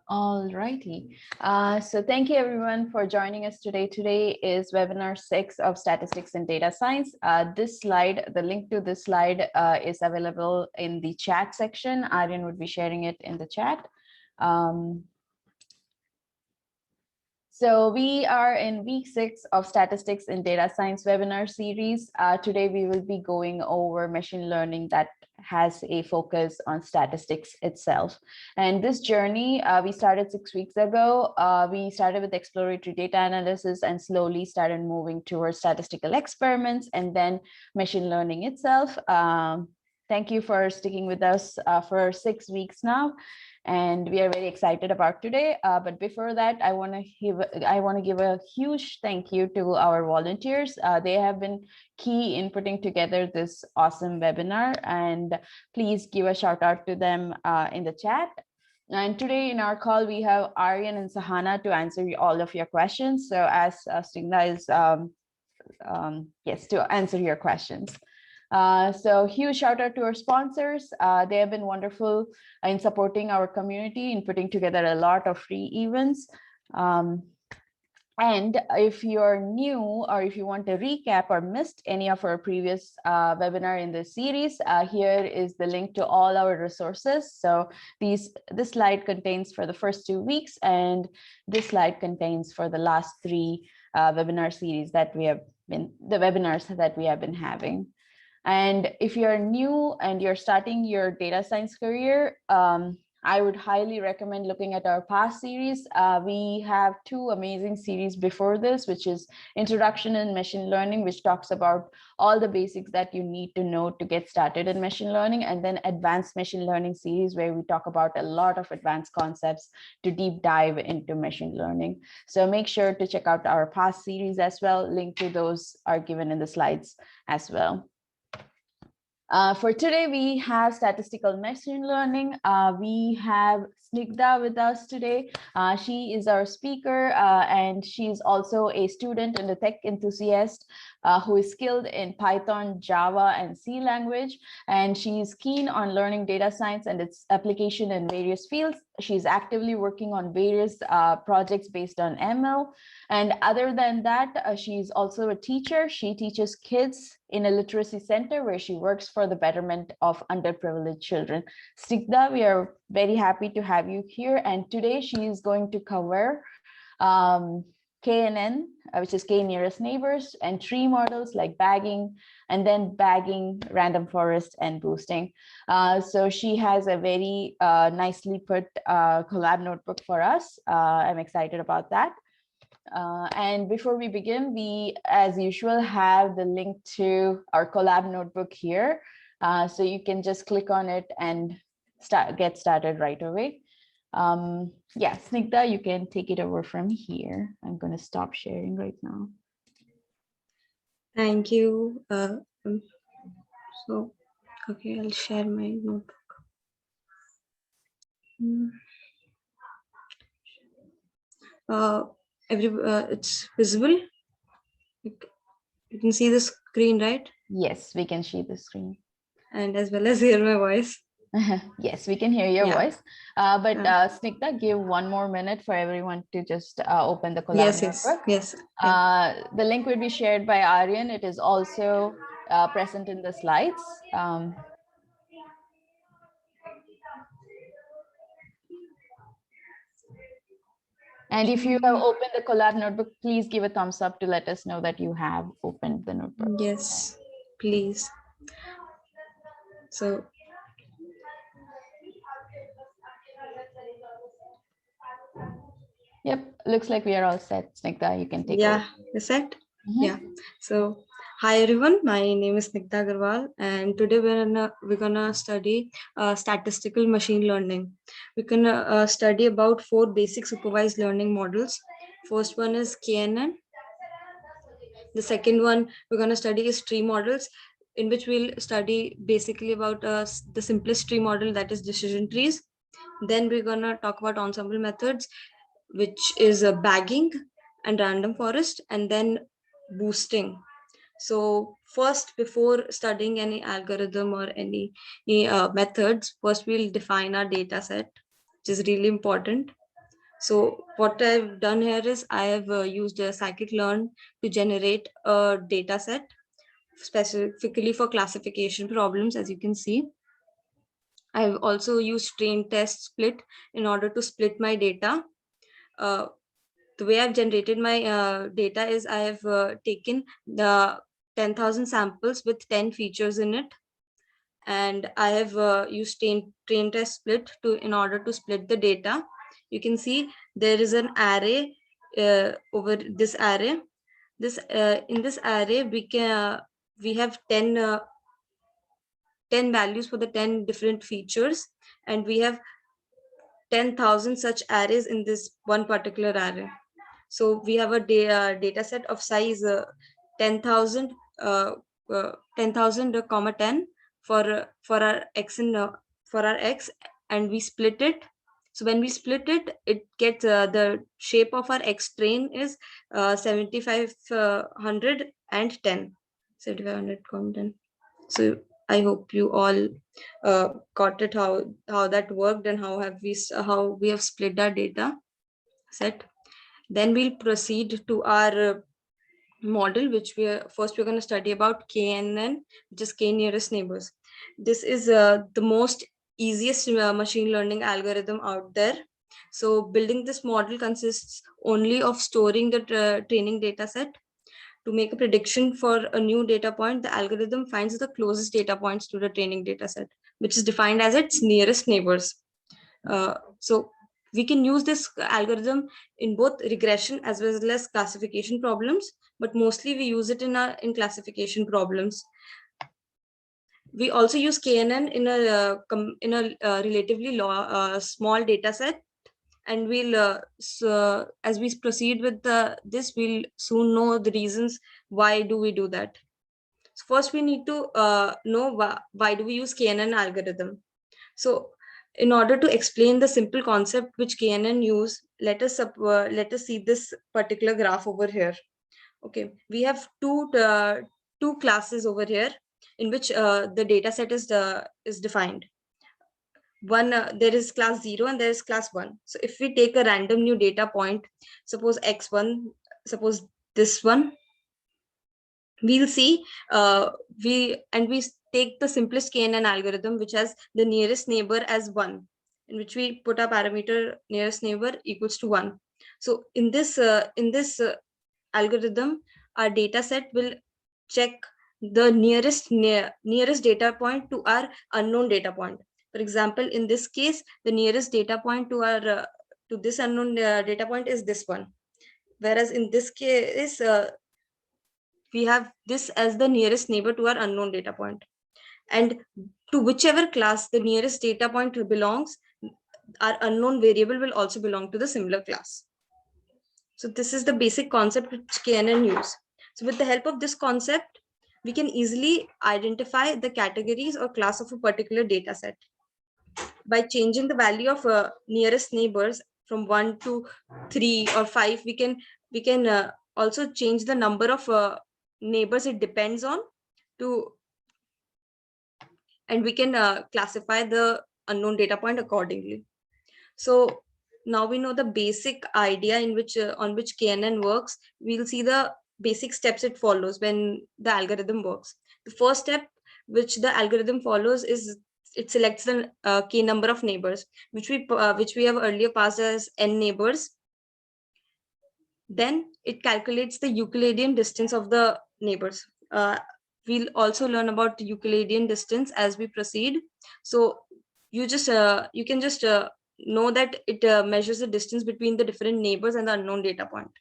All righty. So thank you everyone for joining us today. Today is webinar 6 of Statistics and Data Science. This slide, the link to this slide is available in the chat section. Aryan would be sharing it in the chat. So we are in week 6 of Statistics and Data Science webinar series. Today we will be going over machine learning that has a focus on statistics itself. And this journey we started 6 weeks ago. We started with exploratory data analysis and slowly started moving towards statistical experiments and then machine learning itself. Thank you for sticking with us for 6 weeks now. And we are very excited about today. But before that, I want to give a huge thank you to our volunteers. They have been key in putting together this awesome webinar, and please give a shout out to them in the chat. And today in our call, we have Aryan and Sahana to answer all of your questions. So as Stigna is, yes, to answer your questions. So huge shout out to our sponsors. They have been wonderful in supporting our community, in putting together a lot of free events. And if you're new or if you want to recap or missed any of our previous webinar in this series, here is the link to all our resources. So this slide contains for the first 2 weeks, and this slide contains for the last 3 webinar series that we have been, the webinars that we have been having. And if you're new and you're starting your data science career, I would highly recommend looking at our past series. We have 2 amazing series before this, which is Introduction in Machine Learning, which talks about all the basics that you need to know to get started in machine learning, and then Advanced Machine Learning series, where we talk about a lot of advanced concepts to deep dive into machine learning. So make sure to check out our past series as well. Link to those are given in the slides as well. For today, we have statistical machine learning. We have Snigdha with us today. She is our speaker, and she's also a student and a tech enthusiast who is skilled in Python, Java, and C language. And she's keen on learning data science and its application in various fields. She's actively working on various projects based on ML. And other than that, she's also a teacher. She teaches kids in a literacy center where she works for the betterment of underprivileged children. Snigdha, we are very happy to have you here. And today she is going to cover KNN, which is K nearest neighbors, and tree models like bagging, and then bagging, random forest, and boosting. So she has a very nicely put collab notebook for us. I'm excited about that. And before we begin, we, as usual, have the link to our collab notebook here. So you can just click on it and get started right away. Yeah, Snigdha, you can take it over from here. I'm going to stop sharing right now. Thank you. So, okay, I'll share my notebook. It's visible. You can see the screen, right? Yes, we can see the screen. And as well as hear my voice. Yes, we can hear your voice. But Snigdha, give 1 more minute for everyone to just open the collab notebook. Yes. The link will be shared by Aryan. It is also present in the slides. And if you have opened the collab notebook, please give a thumbs up to let us know that you have opened the notebook. Yes, please. So, yep, looks like we are all set. Snigdha, you can take over. You're set? Yeah. So, hi everyone, my name is Snigdha Agarwal, and today we're gonna study statistical machine learning. We're gonna study about 4 basic supervised learning models. First one is KNN. The second one we're gonna study is tree models, in which we'll study basically about the simplest tree model, that is decision trees. Then we're gonna talk about ensemble methods, which is a bagging and random forest, and then boosting. So first, before studying any algorithm or any methods, first we'll define our data set, which is really important. So what I've done here is I have used a scikit-learn to generate a data set specifically for classification problems, as you can see. I've also used train test split in order to split my data. The way I've generated my data is I have taken the 10,000 samples with 10 features in it, and I have used train test split in order to split the data. You can see there is an array over this array. In this array we have 10 values for the 10 different features, and we have 10,000 such arrays in this one particular array. So we have a data set of size 10,000 10,000 comma 10 for our x for our x, and we split it. So when we split it, it gets the shape of our x train is 7,500 and 10. 7,500 comma 10. So I hope you all got it, how that worked and how we have split our data set. Then we'll proceed to our model, which we're going to study about KNN, which is K nearest neighbors. This is the most easiest machine learning algorithm out there. So building this model consists only of storing the training data set. To make a prediction for a new data point, the algorithm finds the closest data points to the training data set, which is defined as its nearest neighbors. So we can use this algorithm in both regression as well as classification problems, but mostly we use it in classification problems. We also use KNN in a relatively small data set, and we'll as we proceed with this, we'll soon know the reasons why do we do that. So first we need to know why do we use KNN algorithm. So in order to explain the simple concept which KNN use, let us see this particular graph over here. Okay, we have two classes over here in which the data set is defined. One there is class 0 and there is class 1. So if we take a random new data point, suppose x1, suppose this one, we'll see we take the simplest KNN algorithm, which has the nearest neighbor as 1, in which we put our parameter nearest neighbor equals to 1. So in this algorithm, our data set will check the nearest data point to our unknown data point. For example, in this case, the nearest data point to our to this unknown data point is this one, whereas in this case we have this as the nearest neighbor to our unknown data point. And to whichever class the nearest data point belongs, our unknown variable will also belong to the similar class. So this is the basic concept which KNN use. So with the help of this concept, we can easily identify the categories or class of a particular data set. By changing the value of nearest neighbors from 1 to 3 or 5, we can also change the number of neighbors it depends on and we can classify the unknown data point accordingly. So now we know the basic idea in which on which KNN works. We'll see the basic steps it follows when the algorithm works. The first step which the algorithm follows is it selects the k number of neighbors, which we have earlier passed as n neighbors. Then it calculates the Euclidean distance of the neighbors. We'll also learn about the Euclidean distance as we proceed. So you can just know that it measures the distance between the different neighbors and the unknown data point.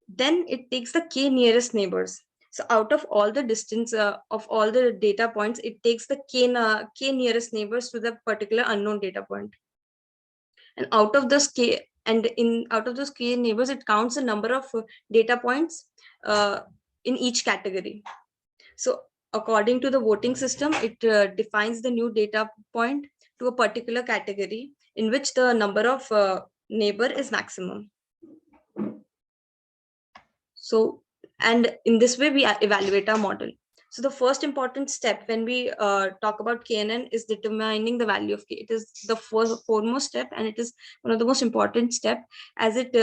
Then it takes the k nearest neighbors. So out of all the distance of all the data points, it takes the k nearest neighbors to the particular unknown data point. And out of those k neighbors, it counts the number of data points in each category. So according to the voting system, it defines the new data point to a particular category in which the number of neighbor is maximum. So, and in this way we evaluate our model. So the first important step when we talk about KNN is determining the value of K. It is the foremost step, and it is one of the most important step, as it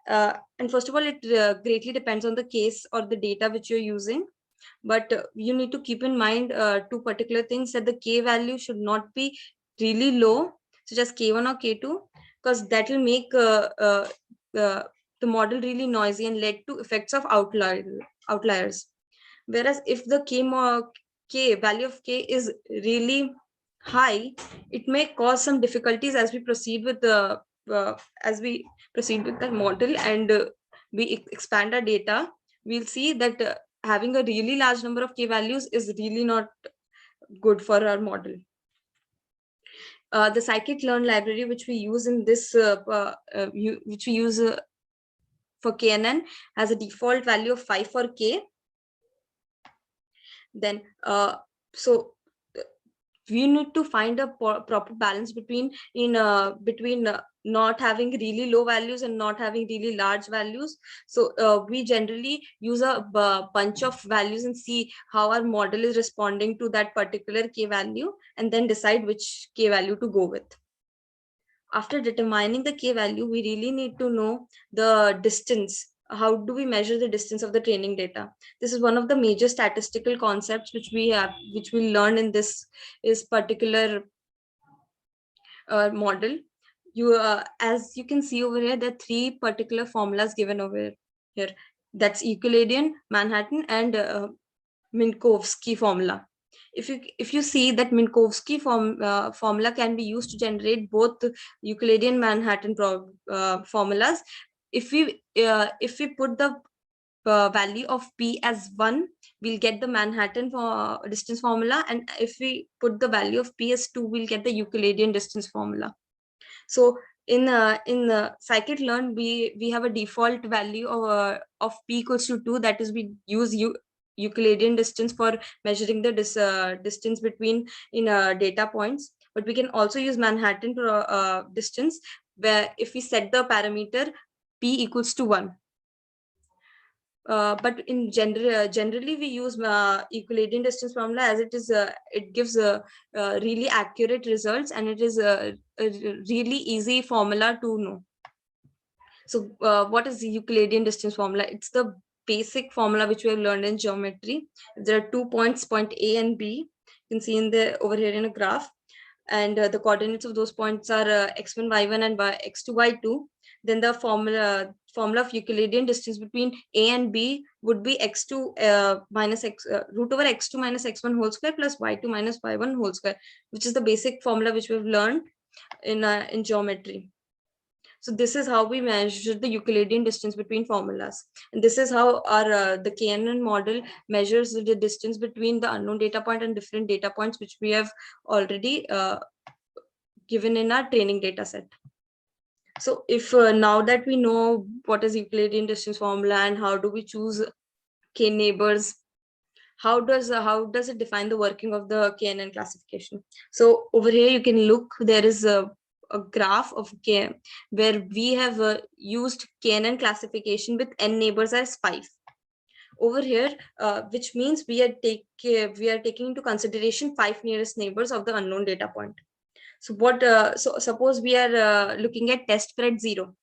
and first of all, it greatly depends on the case or the data which you're using. But you need to keep in mind two particular things, that the K value should not be really low, such as K1 or K2, because that will make the model really noisy and led to effects of outliers. Whereas if the K value of K is really high, it may cause some difficulties as we proceed with the model, and we expand our data. We'll see that having a really large number of K values is really not good for our model. The scikit-learn library, which we use in this, which we use for KNN, has a default value of 5 for K. Then so we need to find a proper balance between not having really low values and not having really large values. So we generally use a bunch of values and see how our model is responding to that particular K value, and then decide which K value to go with. After determining the K value, we really need to know the distance. How do we measure the distance of the training data? This is one of the major statistical concepts which we learn in this particular model. As you can see over here, there are three particular formulas given over here. That's Euclidean, Manhattan, and Minkowski formula. If you see that Minkowski formula can be used to generate both Euclidean, Manhattan formulas. If we put the value of P as 1, we'll get the Manhattan for distance formula, and if we put the value of P as 2, we'll get the Euclidean distance formula. So in scikit-learn, we have a default value of P equals to 2. That is, we use Euclidean distance for measuring the distance between data points. But we can also use Manhattan distance, where if we set the parameter P equals to 1. But in generally we use Euclidean distance formula, as it is it gives really accurate results, and it is a really easy formula to know. So what is the Euclidean distance formula? It's the basic formula which we have learned in geometry. There are 2 points, point A and B. You can see over here in a graph, and the coordinates of those points are x1, y1, and x2, y2. Then the formula of Euclidean distance between A and B would be x2 minus root over x2 minus x1 whole square plus y2 minus y1 whole square, which is the basic formula which we've learned in geometry. So this is how we measure the Euclidean distance between formulas, and this is how our the KNN model measures the distance between the unknown data point and different data points which we have already given in our training data set. So if now that we know what is Euclidean distance formula and how do we choose K neighbors, how does it define the working of the KNN classification? So over here you can look, there is a graph of K where we have used KNN classification with n neighbors as 5 over here, which means we are taking into consideration 5 nearest neighbors of the unknown data point. So what so suppose we are looking at test spread 0.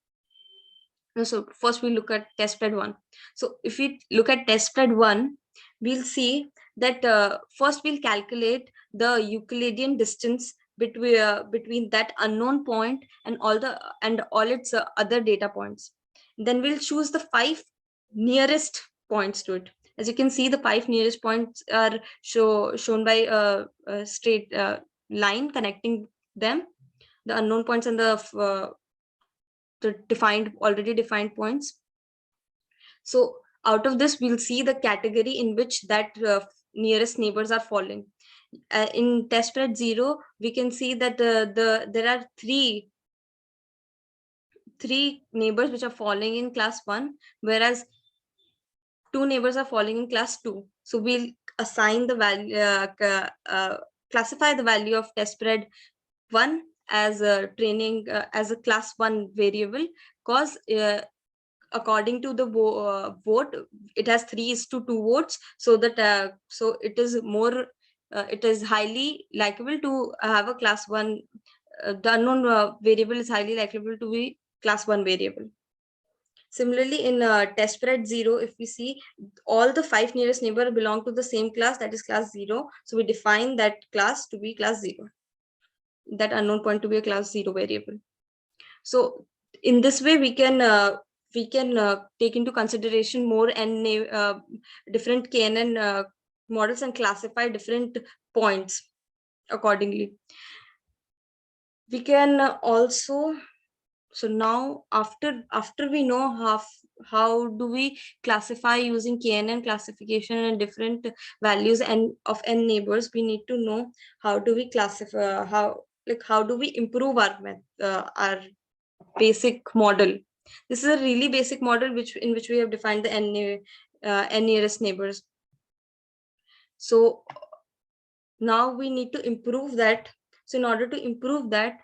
So first we look at test spread 1. So if we look at test spread 1, we'll see that first we'll calculate the Euclidean distance between that unknown point and all its other data points. Then we'll choose the 5 nearest points to it. As you can see, the 5 nearest points are shown by a straight line connecting them, the unknown points and the already defined points. So out of this, we'll see the category in which that nearest neighbors are falling. In test spread 0, we can see that there are three neighbors which are falling in class 1, whereas 2 neighbors are falling in class 2. So we'll assign the value, classify the value of test spread 1 as a training as a class 1 variable, because according to the vote, it has 3:2 votes, so that so it is more it is highly likable to have a class 1. The unknown variable is highly likable to be class 1 variable. Similarly, in test spread 0, if we see all the 5 nearest neighbor belong to the same class, that is class 0. So we define that class to be class 0, that unknown point to be a class 0 variable. So in this way, we can take into consideration more and different KNN models and classify different points accordingly. We can also, so now after we know how do we classify using KNN classification and different values and of n neighbors, we need to know how do we classify, how do we improve our basic model. This is a really basic model in which we have defined the n nearest neighbors. So now we need to improve that. So in order to improve that,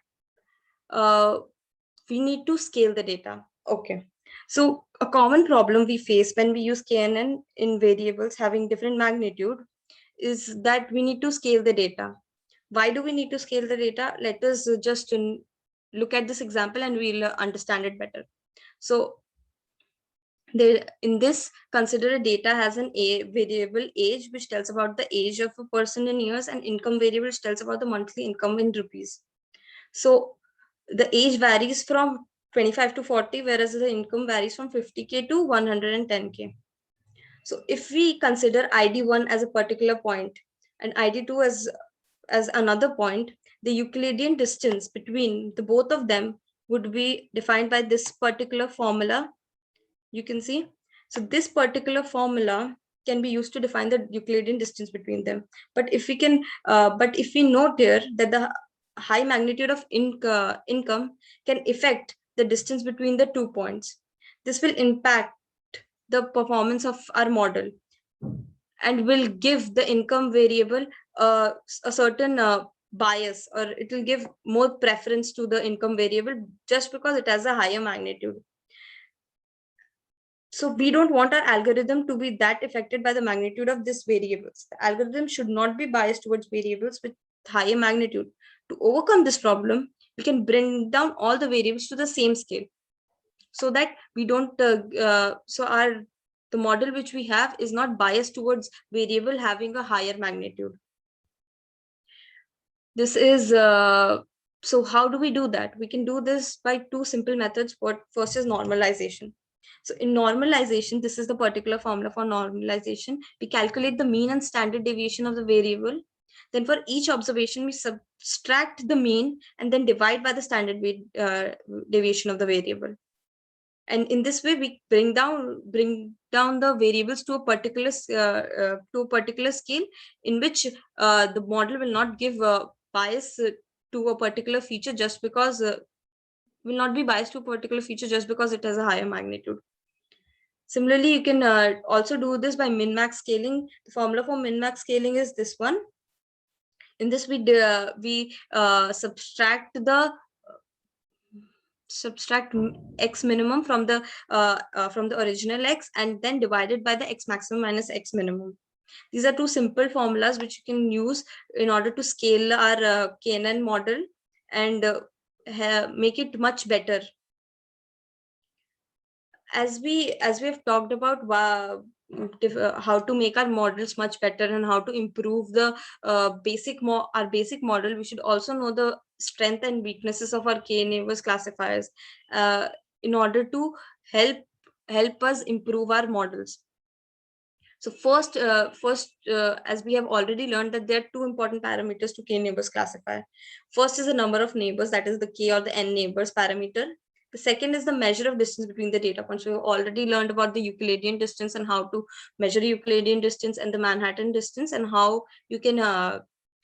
we need to scale the data. Okay. So a common problem we face when we use KNN in variables having different magnitude is that we need to scale the data. Why do we need to scale the data? Let us just look at this example and we'll understand it better. So in this, consider a data has an variable age, which tells about the age of a person in years, and income variable, which tells about the monthly income in rupees. So the age varies from 25 to 40, whereas the income varies from 50K to 110K. So if we consider ID1 as a particular point and ID2 as another point, the Euclidean distance between the both of them would be defined by this particular formula. You can see. So this particular formula can be used to define the Euclidean distance between them. But if we can, but if we note here that the high magnitude of income can affect the distance between the 2 points, this will impact the performance of our model and will give the income variable a certain bias, or it will give more preference to the income variable just because it has a higher magnitude. So we don't want our algorithm to be that affected by the magnitude of these variables. The algorithm should not be biased towards variables with higher magnitude. To overcome this problem, we can bring down all the variables to the same scale, so that we don't the model which we have is not biased towards variable having a higher magnitude. This is so how do we do that? We can do this by two simple methods. First is normalization. So in normalization, this is the particular formula for normalization. We calculate the mean and standard deviation of the variable. Then for each observation, we subtract the mean and then divide by the standard deviation of the variable. And in this way, we bring down the variables to a particular scale in which the model will not give bias to a particular feature just because will not be biased to a particular feature just because it has a higher magnitude. Similarly, you can also do this by min-max scaling. The formula for min-max scaling is this one. In this, we subtract x minimum from the original x and then divided by the x maximum minus x minimum. These are two simple formulas which you can use in order to scale our KNN model and make it much better. As we have talked about how to make our models much better and how to improve the basic model, we should also know the strength and weaknesses of our K-neighbors classifiers in order to help us improve our models. So first, as we have already learned, that there are two important parameters to K-neighbors classifier. First is the number of neighbors, that is the K or the N neighbors parameter. The second is the measure of distance between the data points. We've already learned about the Euclidean distance and how to measure Euclidean distance and the Manhattan distance, and how you can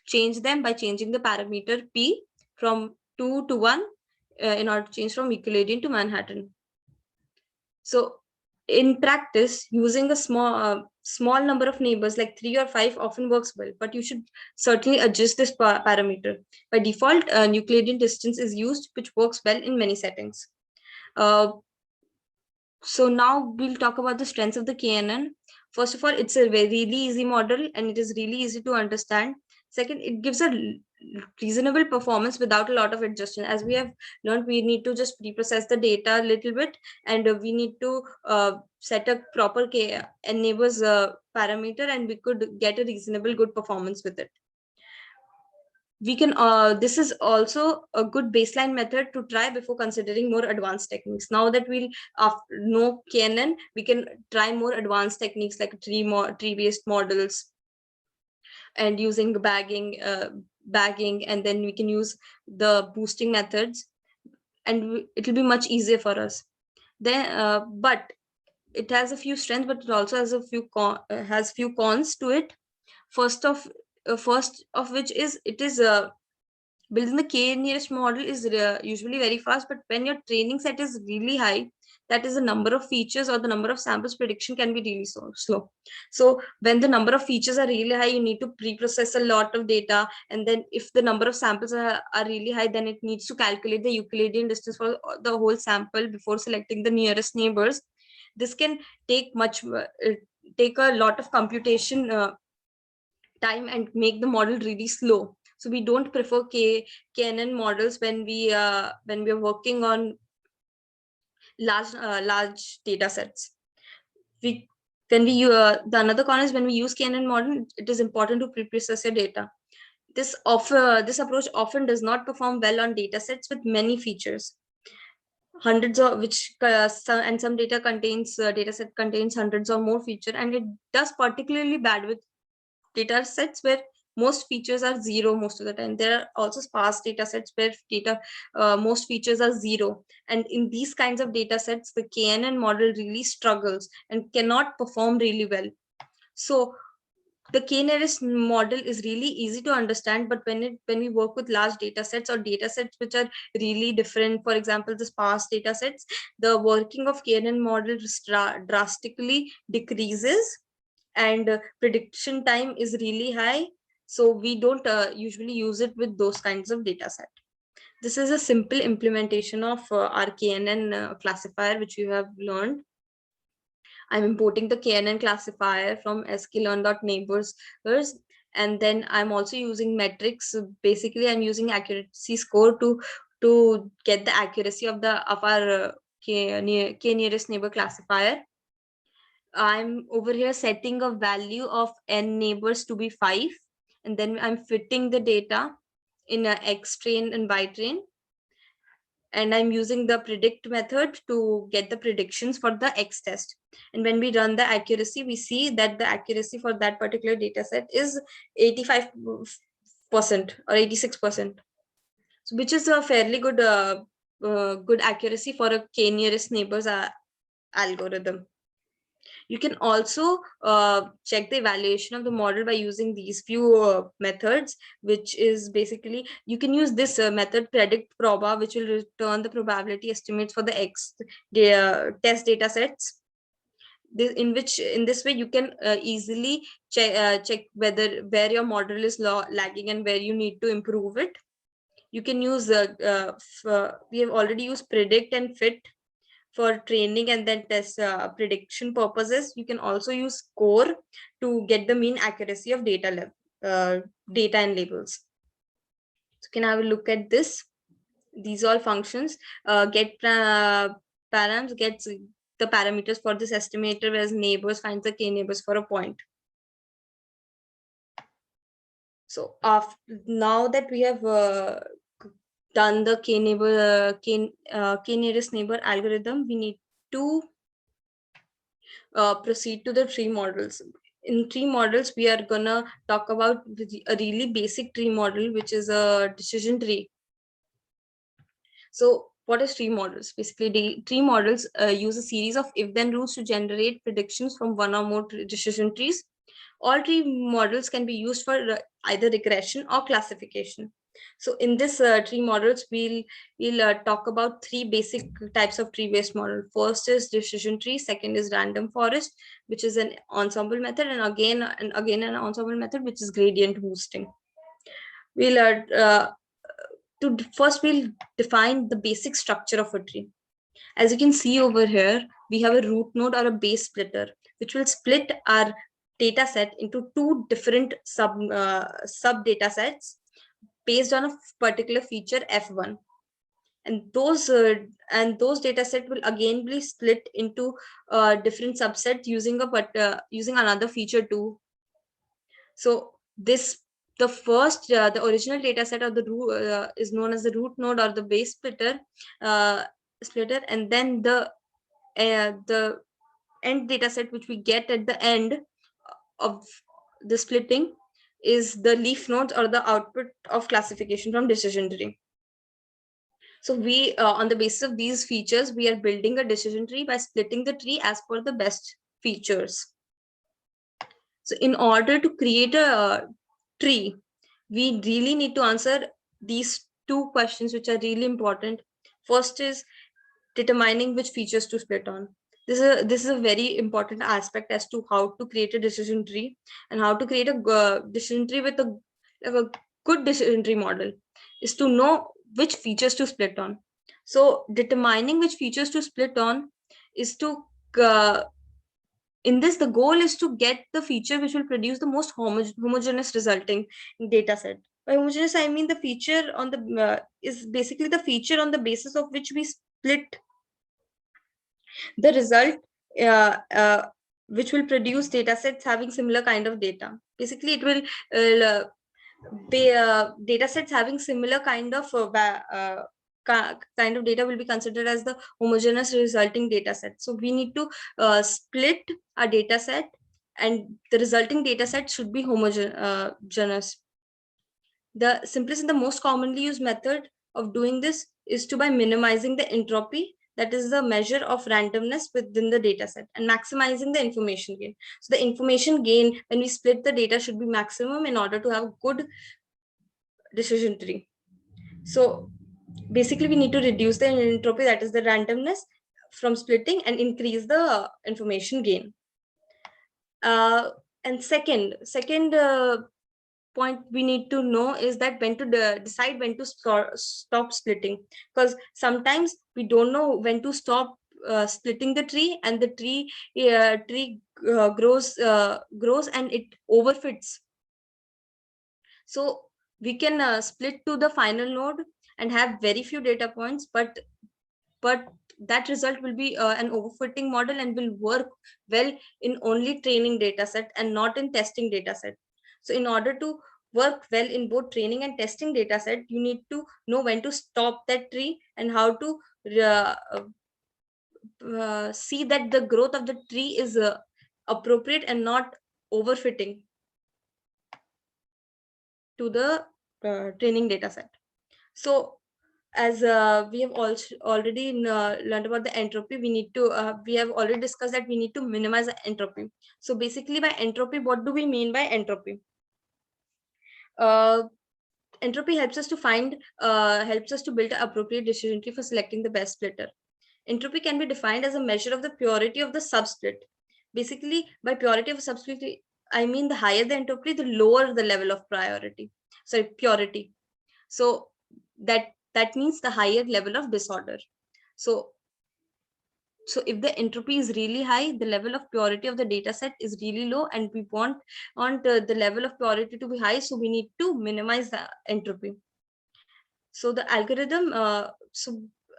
change them by changing the parameter P from 2 to 1 in order to change from Euclidean to Manhattan. So in practice, using a small number of neighbors like 3 or 5 often works well, but you should certainly adjust this parameter. By default, Euclidean distance is used, which works well in many settings. So now we'll talk about the strengths of the KNN. First of all, it's a really easy model and it is really easy to understand. Second, it gives a reasonable performance without a lot of adjustment. As we have learned, we need to just pre-process the data a little bit, and we need to set a proper neighbors parameter, and we could get a reasonable good performance with it. We can this is also a good baseline method to try before considering more advanced techniques. Now that we'll know KNN, we can try more advanced techniques like tree based models and using bagging, and then we can use the boosting methods, and it will be much easier for us. Then but it has a few strengths, but it also has a few cons to it. First of which is it is building the k-nearest model is usually very fast, but when your training set is really high, that is the number of features or the number of samples prediction can be really slow. So when the number of features are really high, you need to pre-process a lot of data, and then if the number of samples are really high, then it needs to calculate the Euclidean distance for the whole sample before selecting the nearest neighbors. This can take a lot of computation time and make the model really slow. So we don't prefer KNN models when we are working on large data sets. The another con is when we use KNN model, it is important to pre-process your data. This approach often does not perform well on data sets with many features. Hundreds of some data set contains hundreds or more features, and it does particularly bad with data sets where most features are zero most of the time. There are also sparse data sets where most features are zero, and in these kinds of data sets, the KNN model really struggles and cannot perform really well. So the k-nearest model is really easy to understand, but when we work with large data sets or data sets which are really different, for example the sparse data sets, the working of KNN model drastically decreases, and prediction time is really high. So we don't usually use it with those kinds of data set. This is a simple implementation of our KNN classifier, which you have learned. I'm importing the KNN classifier from sklearn.neighbors, and then I'm also using metrics. Basically, I'm using accuracy score to get the accuracy of our k nearest neighbor classifier. I'm over here setting a value of n neighbors to be 5, and then I'm fitting the data in a X train and Y train, and I'm using the predict method to get the predictions for the X test. And when we run the accuracy, we see that the accuracy for that particular data set is 85% or 86%, which is a fairly good good accuracy for a k nearest neighbors algorithm. You can also check the evaluation of the model by using these few methods, which is basically, you can use this method predict proba, which will return the probability estimates for the X test data sets. In this way, you can easily check where your model is lagging and where you need to improve it. You can use we have already used predict and fit for training and then test prediction purposes. You can also use score to get the mean accuracy of data and labels. So can I have a look at this? These all functions get params gets the parameters for this estimator, whereas neighbors finds the k neighbors for a point. So now that we have done the k nearest neighbor algorithm, we need to proceed to the tree models. In tree models, we are gonna talk about a really basic tree model, which is a decision tree. So what is tree models? Basically, the tree models use a series of if-then rules to generate predictions from one or more decision trees. All tree models can be used for either regression or classification. So in this tree models, we'll talk about three basic types of tree-based model. First is decision tree. Second is random forest, which is an ensemble method, and again an ensemble method, which is gradient boosting. We'll first we'll define the basic structure of a tree. As you can see over here, we have a root node or a base splitter, which will split our data set into two different sub data sets based on a particular feature F1. And those data set will again be split into different subsets using using another feature too. So the original data set of the root is known as the root node or the base splitter, and then the end data set which we get at the end of the splitting is the leaf nodes or the output of classification from decision tree. So we, on the basis of these features, we are building a decision tree by splitting the tree as per the best features. So in order to create a tree, we really need to answer these two questions, which are really important. First is determining which features to split on. This is a very important aspect as to how to create a decision tree and how to create a decision tree with a good decision tree model is to know which features to split on. So determining which features to split on is to in this, the goal is to get the feature which will produce the most homogeneous resulting data set. By homogeneous, I mean the feature on the is basically the feature on the basis of which we split the result, which will produce data sets having similar kind of data. Basically, it will data sets having similar kind of data will be considered as the homogeneous resulting data set. So we need to split a data set, and the resulting data set should be homogeneous. The simplest and the most commonly used method of doing this is to by minimizing the entropy, that is the measure of randomness within the data set, and maximizing the information gain. So the information gain when we split the data should be maximum in order to have good decision tree. So basically we need to reduce the entropy, that is the randomness, from splitting and increase the information gain. And second point we need to know is that when to decide when to stop splitting, because sometimes we don't know when to stop splitting the tree, and the tree grows and it overfits. So we can split to the final node and have very few data points, but that result will be an overfitting model and will work well in only training data set and not in testing data set. So in order to work well in both training and testing data set, you need to know when to stop that tree and how to see that the growth of the tree is appropriate and not overfitting to the training data set. So as we have also already learned about the entropy, we have already discussed that we need to minimize the entropy. So basically by entropy, what do we mean by entropy? Entropy helps us to build an appropriate decision tree for selecting the best splitter. Entropy can be defined as a measure of the purity of the subsplit. Basically, by purity of a subsplit, I mean the higher the entropy, the lower the level of purity. So that means the higher level of disorder. So if the entropy is really high, the level of purity of the data set is really low, and we want the level of purity to be high, so we need to minimize the entropy. So the algorithm,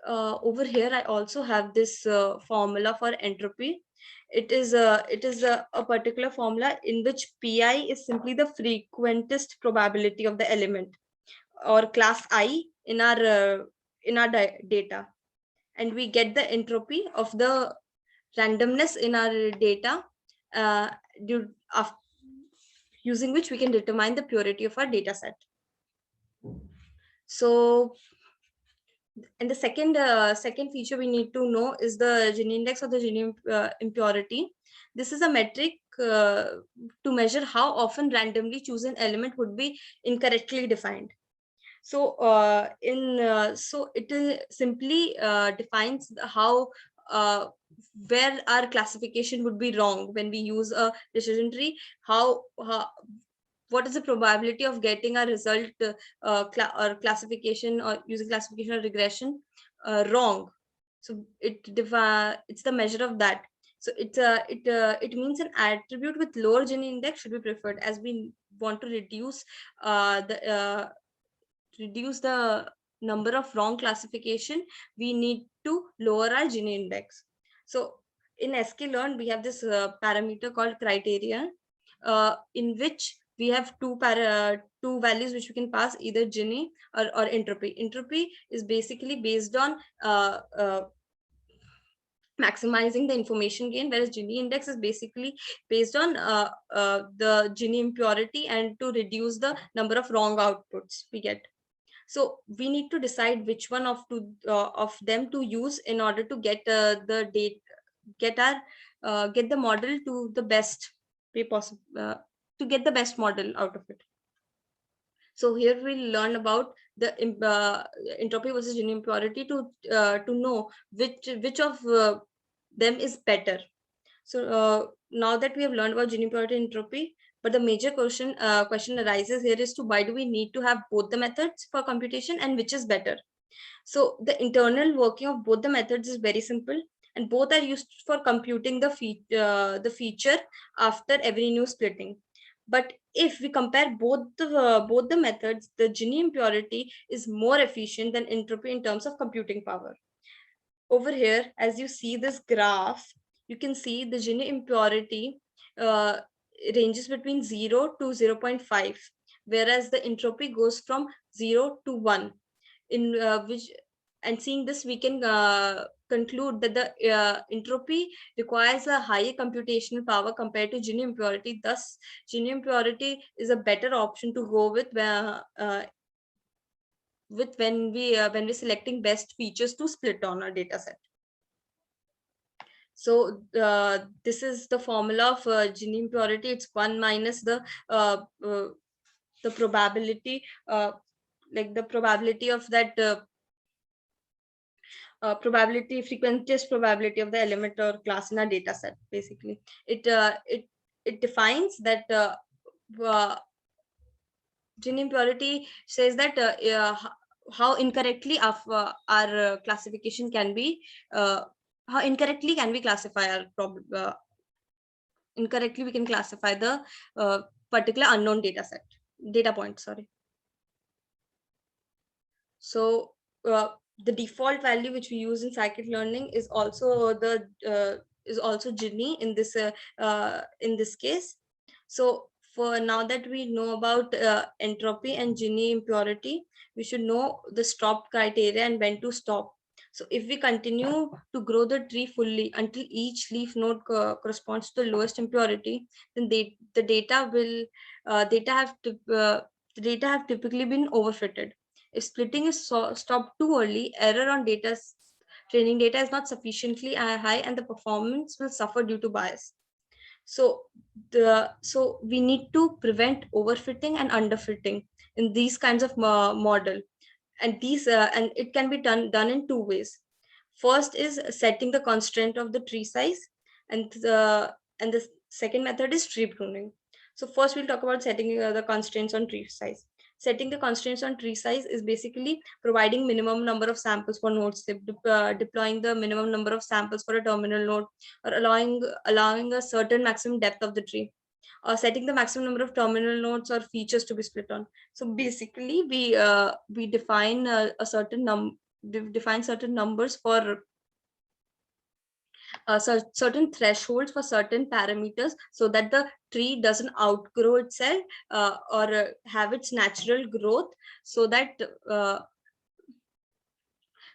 over here I also have this formula for entropy. It is a particular formula in which pi is simply the frequentist probability of the element or class I in our data, and we get the entropy of the randomness in our data using which we can determine the purity of our data set. So, and the second feature we need to know is the Gini index or the Gini impurity. This is a metric to measure how often randomly chosen element would be incorrectly defined. So so it simply defines how where our classification would be wrong when we use a decision tree. How what is the probability of getting a result or classification, or using classification or regression wrong. So it's the measure of that. So it means an attribute with lower Gini index should be preferred, as we want to reduce the number of wrong classification. We need to lower our Gini index. So in sklearn, we have this parameter called criteria, in which we have two values which we can pass, either Gini or entropy. Entropy is basically based on maximizing the information gain, whereas Gini index is basically based on the Gini impurity and to reduce the number of wrong outputs we get. So we need to decide which one of them to use in order to get the date, get the model to the best way possible, to get the best model out of it. So here we'll learn about the entropy versus Gini impurity to know which of them is better. So now that we have learned about Gini impurity and entropy, but the major question arises here is to why do we need to have both the methods for computation, and which is better? So the internal working of both the methods is very simple, and both are used for computing the feature after every new splitting. But if we compare both the methods, the Gini impurity is more efficient than entropy in terms of computing power. Over here, as you see this graph, you can see the Gini impurity uh, ranges between 0 to 0.5, whereas the entropy goes from 0 to 1. In which, and seeing this, we can conclude that the entropy requires a higher computational power compared to Gini impurity. Thus, Gini impurity is a better option to go with when we're selecting best features to split on our data set. So this is the formula of Gini impurity. It's 1 minus the probability, like the probability of that frequentiest probability of the element or class in our data set. Basically, it defines that Gini impurity says that how incorrectly our classification can be, how incorrectly can we classify our incorrectly we can classify the particular unknown data point, sorry. So the default value which we use in scikit-learning is also Gini in this case. So for now that we know about entropy and Gini impurity, we should know the stop criteria and when to stop. So if we continue to grow the tree fully until each leaf node corresponds to the lowest impurity, then the data have typically been overfitted. If splitting is stopped too early, error on training data is not sufficiently high, and the performance will suffer due to bias. So we need to prevent overfitting and underfitting in these kinds of model, and it can be done in two ways. First is setting the constraint of the tree size, and the second method is tree pruning. So first we'll talk about setting the constraints on tree size. Setting the constraints on tree size is basically providing minimum number of samples for node SIP, deploying the minimum number of samples for a terminal node, or allowing a certain maximum depth of the tree, or setting the maximum number of terminal nodes or features to be split on. So basically, we define define certain numbers for certain thresholds for certain parameters, so that the tree doesn't outgrow itself or have its natural growth, so that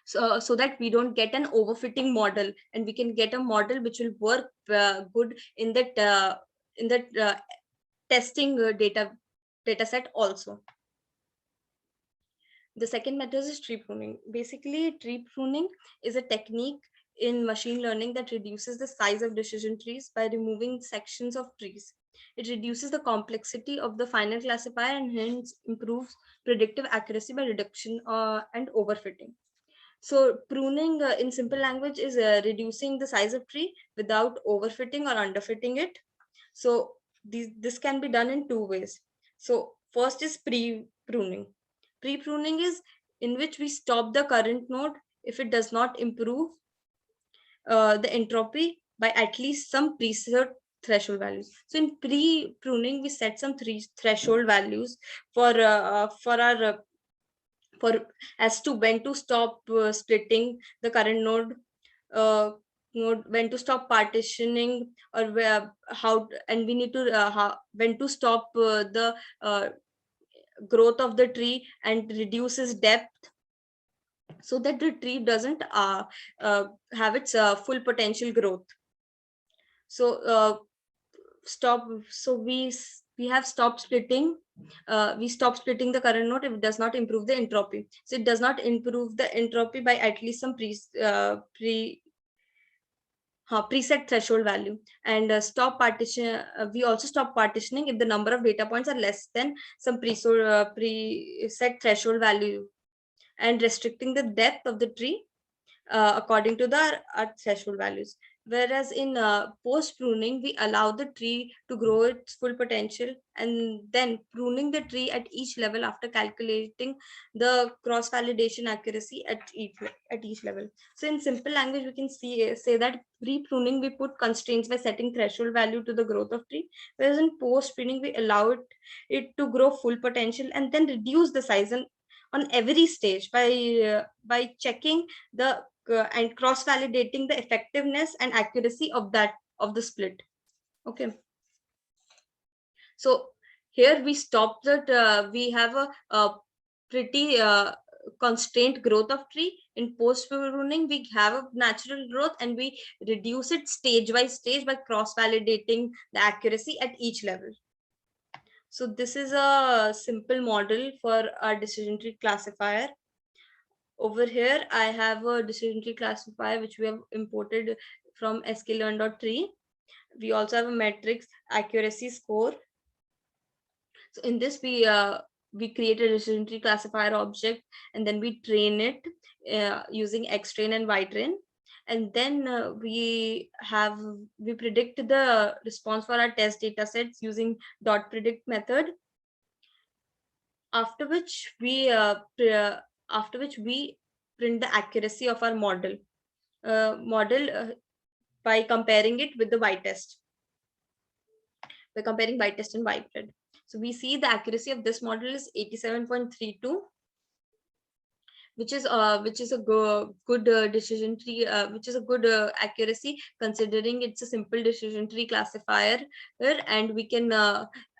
so that we don't get an overfitting model, and we can get a model which will work good in that testing data set also. The second method is tree pruning. Basically, tree pruning is a technique in machine learning that reduces the size of decision trees by removing sections of trees. It reduces the complexity of the final classifier and hence improves predictive accuracy by reduction and overfitting. So pruning in simple language is reducing the size of tree without overfitting or underfitting it. So this can be done in two ways. So first is pre-pruning. Pre-pruning is in which we stop the current node if it does not improve the entropy by at least some preset threshold values. So in pre-pruning, we set some threshold values for our for as to when to stop splitting the current node, when to stop partitioning, or where how, and we need to when to stop the growth of the tree and reduces depth, so that the tree doesn't have its full potential growth. So we have stopped splitting. We stop splitting the current node if it does not improve the entropy. So it does not improve the entropy by at least some preset threshold value. And stop partition. We also stop partitioning if the number of data points are less than some preset threshold value, and restricting the depth of the tree according to the threshold values. Whereas in post pruning, we allow the tree to grow its full potential, and then pruning the tree at each level after calculating the cross validation accuracy at each level. So in simple language, we can say that pre pruning we put constraints by setting threshold value to the growth of tree, whereas in post pruning we allow it to grow full potential and then reduce the size on every stage by checking the and cross validating the effectiveness and accuracy of the split. Okay, so here we stop that we have a pretty constrained growth of tree. In post pruning we have a natural growth, and we reduce it stage by stage by cross validating the accuracy at each level. So this is a simple model for our decision tree classifier. Over here, I have a decision tree classifier which we have imported from sklearn.tree. We also have a matrix accuracy score. So in this, we create a decision tree classifier object, and then we train it using xtrain and ytrain. And then we predict the response for our test data sets using dot predict method. After which we print the accuracy of our model by comparing it with the y-test, by comparing y-test and y-pred. So we see the accuracy of this model is 87.32, which is a good decision tree, which is a good accuracy considering it's a simple decision tree classifier, and we can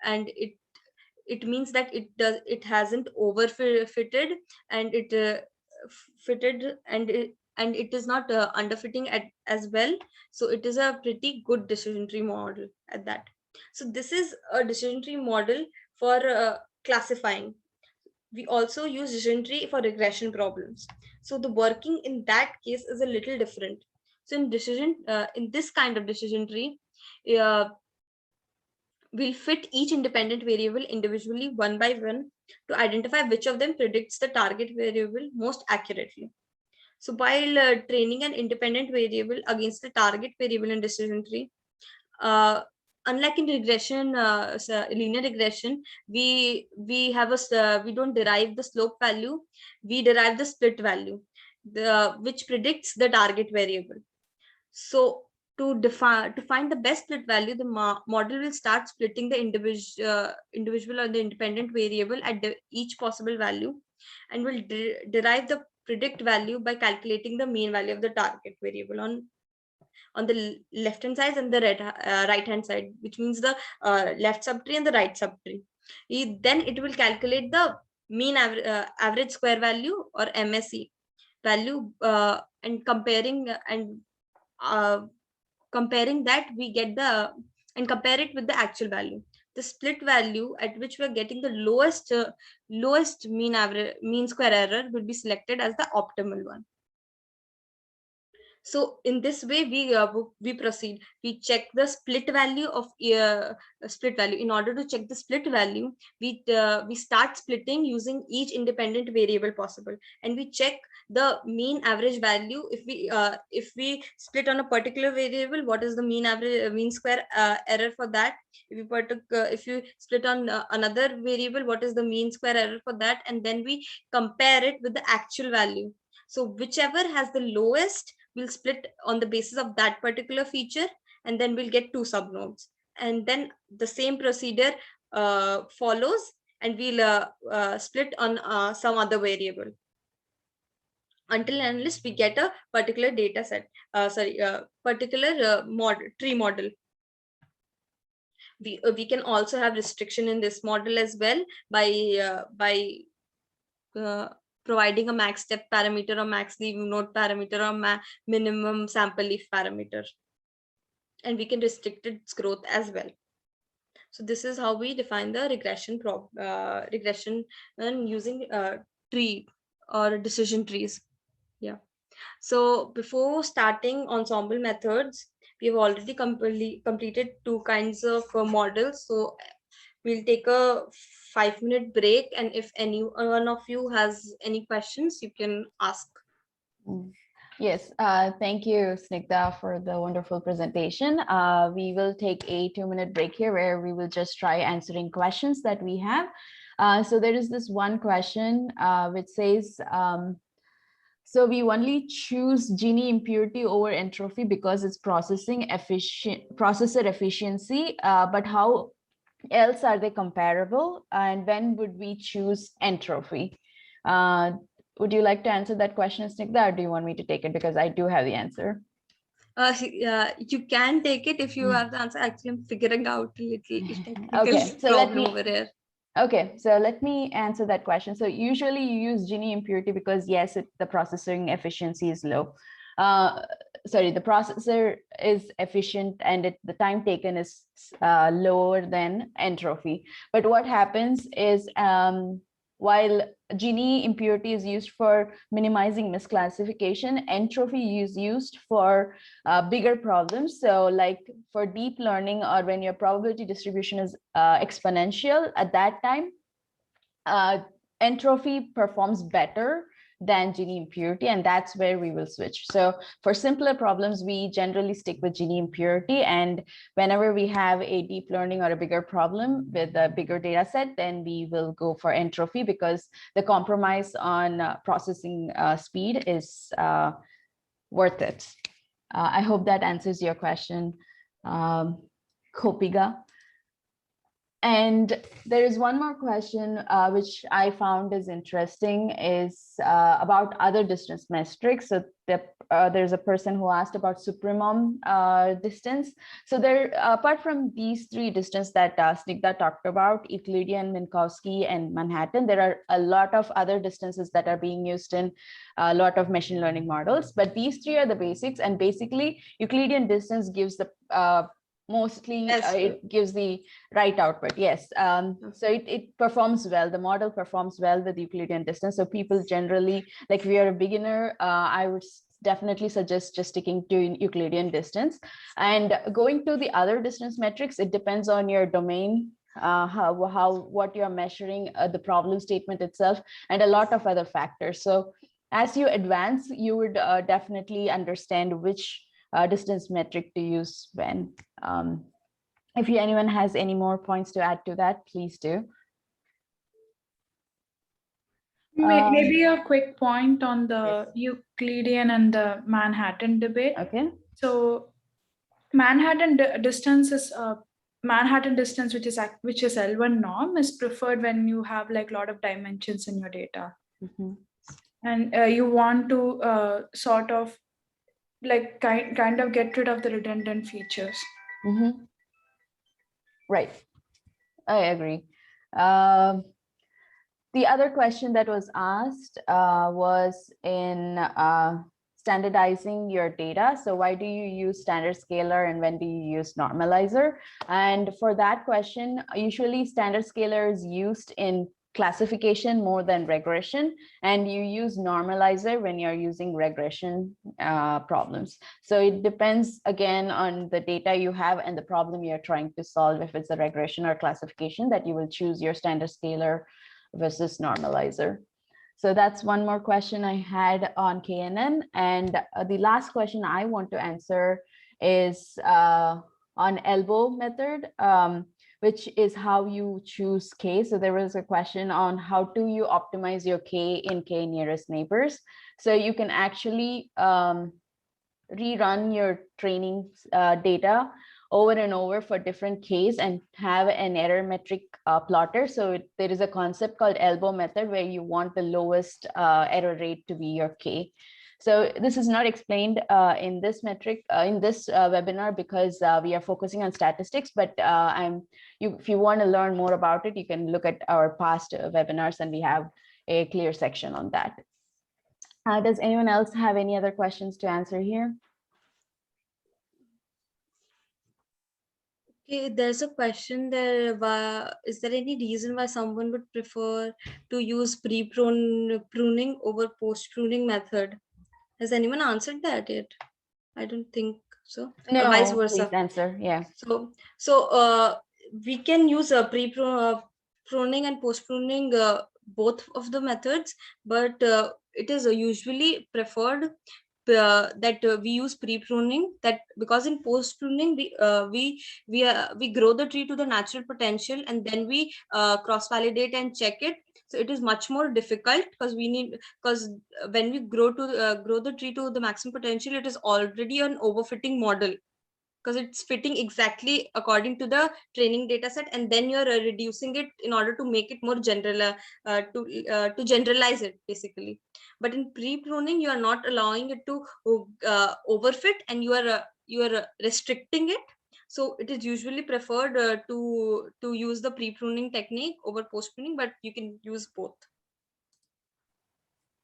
and it means that it hasn't overfitted, and it fitted, and it is not underfitting as well. So it is a pretty good decision tree model at that. So this is a decision tree model for classifying. We also use decision tree for regression problems. So the working in that case is a little different. So in this kind of decision tree, we'll fit each independent variable individually one by one to identify which of them predicts the target variable most accurately. So while training an independent variable against the target variable in decision tree, unlike in regression, linear regression, we don't derive the slope value, we derive the split value, which predicts the target variable. So to find the best split value, the model will start splitting the individual or the independent variable at each possible value, and will derive the predict value by calculating the mean value of the target variable on the left hand side and the right hand side, which means the left subtree and the right subtree. Then it will calculate the mean average square value, or MSE value, and comparing that, we get and compare it with the actual value. The split value at which we are getting the lowest mean square error will be selected as the optimal one. So in this way, we proceed. We check the split value of split value. In order to check the split value, we start splitting using each independent variable possible, and we check the mean average value. If we split on a particular variable, what is the mean average mean square error for that? If you split on another variable, what is the mean square error for that? And then we compare it with the actual value. So whichever has the lowest, we'll split on the basis of that particular feature, and then we'll get two subnodes. And then the same procedure follows, and we'll split on some other variable until and unless we get a particular data set, particular tree model. We can also have restriction in this model as well by providing a max step parameter or max leaf node parameter or minimum sample leaf parameter, and we can restrict its growth as well. So this is how we define the regression and using tree or decision trees. Yeah. So before starting ensemble methods, we have already completed two kinds of models. So we'll take a 5-minute break, and if any one of you has any questions, you can ask. Yes, thank you, Snigdha, for the wonderful presentation. We will take a 2-minute break here where we will just try answering questions that we have. So there is this one question which says, so we only choose Gini impurity over entropy because it's processor efficiency, but how else are they comparable? And when would we choose entropy? Would you like to answer that question, Snigdha, or do you want me to take it? Because I do have the answer. You can take it if you have the answer. Actually, I'm figuring out a little okay, so problem over here. Okay, so let me answer that question. So usually you use Gini impurity because yes, the processing efficiency is low. Sorry, the processor is efficient and the time taken is lower than entropy. But what happens is while Gini impurity is used for minimizing misclassification, entropy is used for bigger problems. So like for deep learning or when your probability distribution is exponential, at that time, entropy performs better than Gini impurity, and that's where we will switch. So for simpler problems, we generally stick with Gini impurity, and whenever we have a deep learning or a bigger problem with a bigger data set, then we will go for entropy because the compromise on processing speed is worth it. I hope that answers your question, Kopiga. And there is one more question which I found is interesting, is about other distance metrics. So there's a person who asked about supremum distance. So there, apart from these three distances that Snigdha talked about, Euclidean, Minkowski, and Manhattan, there are a lot of other distances that are being used in a lot of machine learning models. But these three are the basics, and basically Euclidean distance gives the mostly it gives the right output. Yes. So it performs well. The model performs well with Euclidean distance. So people generally, like if you're a beginner, I would definitely suggest just sticking to Euclidean distance. And going to the other distance metrics, it depends on your domain, what you're measuring, the problem statement itself, and a lot of other factors. So as you advance, you would definitely understand which distance metric to use when. If anyone has any more points to add to that, please do. Maybe a quick point on the Euclidean and the Manhattan debate. Okay. So Manhattan distance is Manhattan distance, which is L1 norm, is preferred when you have like a lot of dimensions in your data, and you want to sort of like kind of get rid of the redundant features. Right, I agree. The other question that was asked was in standardizing your data. So why do you use standard scalar and when do you use normalizer? And for that question, usually standard scalar is used in classification more than regression, and you use normalizer when you're using regression problems. So it depends again on the data you have and the problem you're trying to solve. If it's a regression or classification, that you will choose your standard scalar versus normalizer. So that's one more question I had on KNN. And the last question I want to answer is on elbow method, which is how you choose K. So there was a question on how do you optimize your K in K nearest neighbors. So you can actually rerun your training data over and over for different Ks and have an error metric plotter. So there is a concept called elbow method where you want the lowest error rate to be your K. So this is not explained in this metric, in this webinar, because we are focusing on statistics, but if you want to learn more about it, you can look at our past webinars and we have a clear section on that. Does anyone else have any other questions to answer here? Okay, there's a question there. Is there any reason why someone would prefer to use pre-pruning over post-pruning method? Has anyone answered that yet? I don't think so. No, Vice versa. please answer. Yeah. So we can use a pruning and post-pruning, both of the methods, but it is usually preferred that we use pre-pruning, that because in post-pruning we grow the tree to the natural potential and then we cross-validate and check it. So it is much more difficult because when we grow the tree to the maximum potential, it is already an overfitting model because it's fitting exactly according to the training data set, and then you're reducing it in order to make it more general, to generalize it basically. But in pre-pruning, you are not allowing it to overfit, and you are restricting it. So it is usually preferred to use the pre-pruning technique over post-pruning, but you can use both.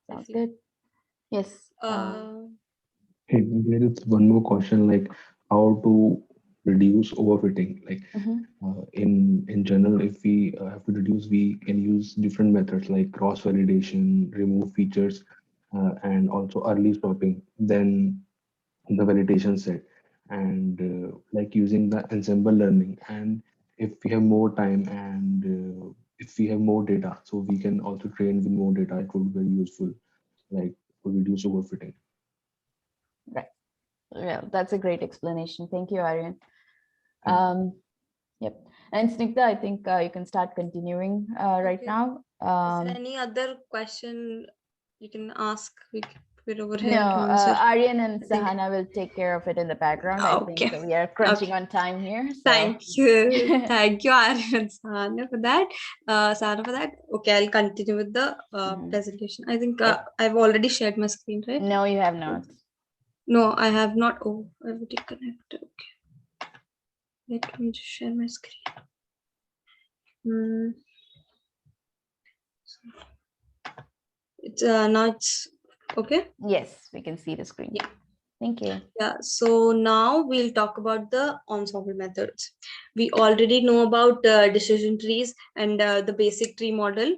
Sounds good. Yes. Hey, there is one more question, like how to reduce overfitting. Like in general, if we have to reduce, we can use different methods like cross validation, remove features, and also early stopping. Then the validation set, and like using the ensemble learning. And if we have more time and if we have more data, so we can also train with more data. It would be very useful, like to reduce overfitting. Right. Yeah, that's a great explanation. Thank you, Aryan. Yep. And Snigdha, I think you can start continuing right Okay. now. Is there any other question you can ask? We're over here No, to answer. Aryan and I think- Sahana will take care of it in the background. Okay. I think we are crunching Okay. on time here. So. Thank you. Thank you, Aryan and Sahana, for that. Sahana, for that. Okay, I'll continue with the presentation. I think I've already shared my screen, right? No, you have not. No, I have not. Oh, I will connect. Okay. Let me just share my screen. It's now it's okay. Yes, we can see the screen. Yeah. Thank you. Yeah, so now we'll talk about the ensemble methods. We already know about decision trees and the basic tree model.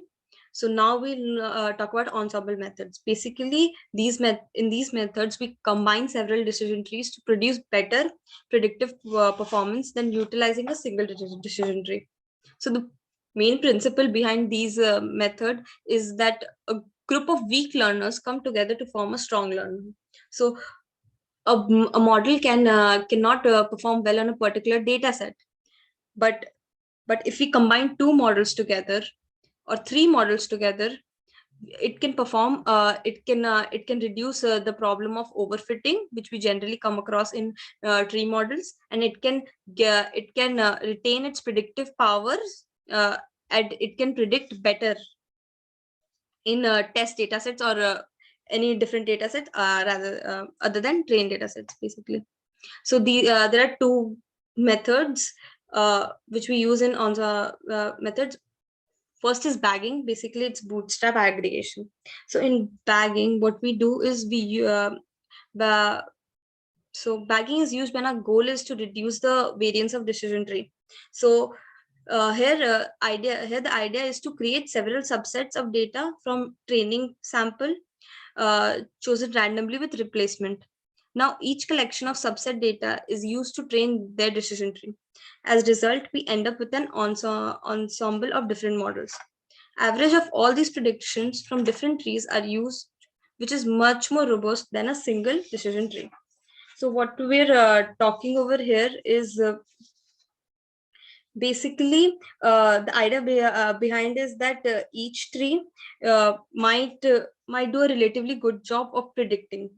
So now we'll talk about ensemble methods. Basically, in these methods, we combine several decision trees to produce better predictive performance than utilizing a single decision tree. So the main principle behind these method is that a group of weak learners come together to form a strong learner. So a model cannot perform well on a particular data set, but if we combine two models together or three models together, it can perform. It can reduce the problem of overfitting, which we generally come across in tree models, and it can retain its predictive powers, and it can predict better in test data sets or any different data sets rather other than trained data sets basically. So there are two methods which we use in Onza methods. First is bagging. Basically, it's bootstrap aggregation. So in bagging, what we do is so bagging is used when our goal is to reduce the variance of decision tree. So Here the idea is to create several subsets of data from training sample chosen randomly with replacement. Now each collection of subset data is used to train their decision tree. As a result, we end up with an ensemble of different models. Average of all these predictions from different trees are used, which is much more robust than a single decision tree. So what we're talking over here is basically the idea behind is that each tree might do a relatively good job of predicting,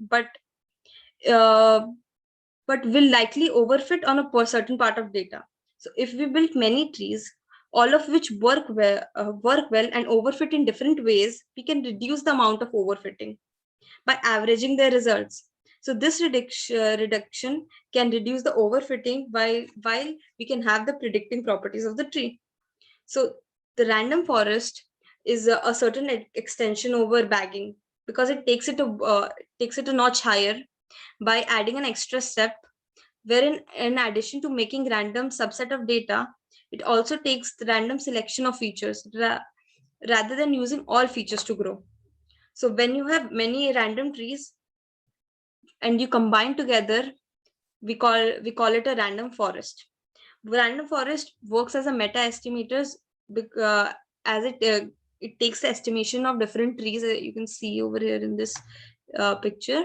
uh, but will likely overfit on a certain part of data. So if we build many trees, all of which work well and overfit in different ways, we can reduce the amount of overfitting by averaging their results. So this reduction can reduce the overfitting while we can have the predicting properties of the tree. So the random forest is a certain extension over bagging, because it takes it a notch higher by adding an extra step, wherein in addition to making random subset of data, it also takes the random selection of features rather than using all features to grow. So when you have many random trees and you combine together, we call it a random forest. Random forest works as a meta estimators, as it takes the estimation of different trees, you can see over here in this picture,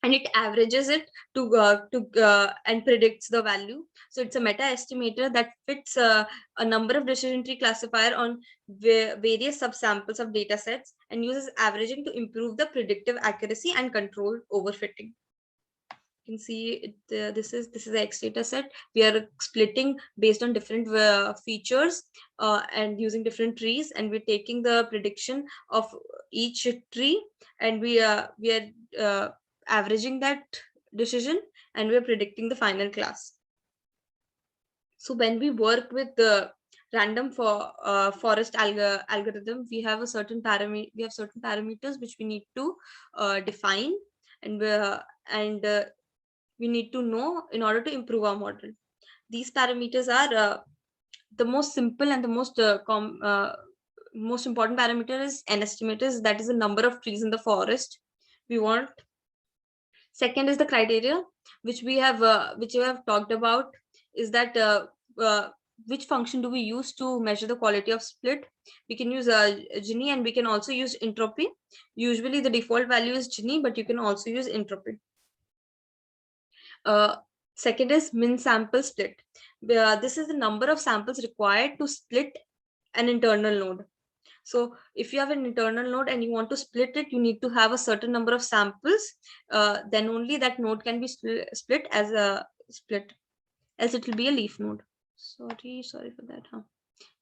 and it averages it to and predicts the value. So it's a meta estimator that fits a number of decision tree classifier on various subsamples of data sets and uses averaging to improve the predictive accuracy and control overfitting. You can see it, this is the X data set. We are splitting based on different features and using different trees, and we're taking the prediction of each tree, and we are averaging that decision, and we're predicting the final class. So when we work with the random forest algorithm, we have certain parameters which we need to define, and we need to know in order to improve our model. These parameters are the most simple and the most important parameter is n estimators, that is the number of trees in the forest we want. Second is the criteria, which we have talked about, is that which function do we use to measure the quality of split. We can use Gini, and we can also use entropy. Usually the default value is Gini, but you can also use entropy. Second is min sample split. This is the number of samples required to split an internal node. So if you have an internal node and you want to split it, you need to have a certain number of samples. Then only that node can be split as a split, else it will be a leaf node. Sorry for that.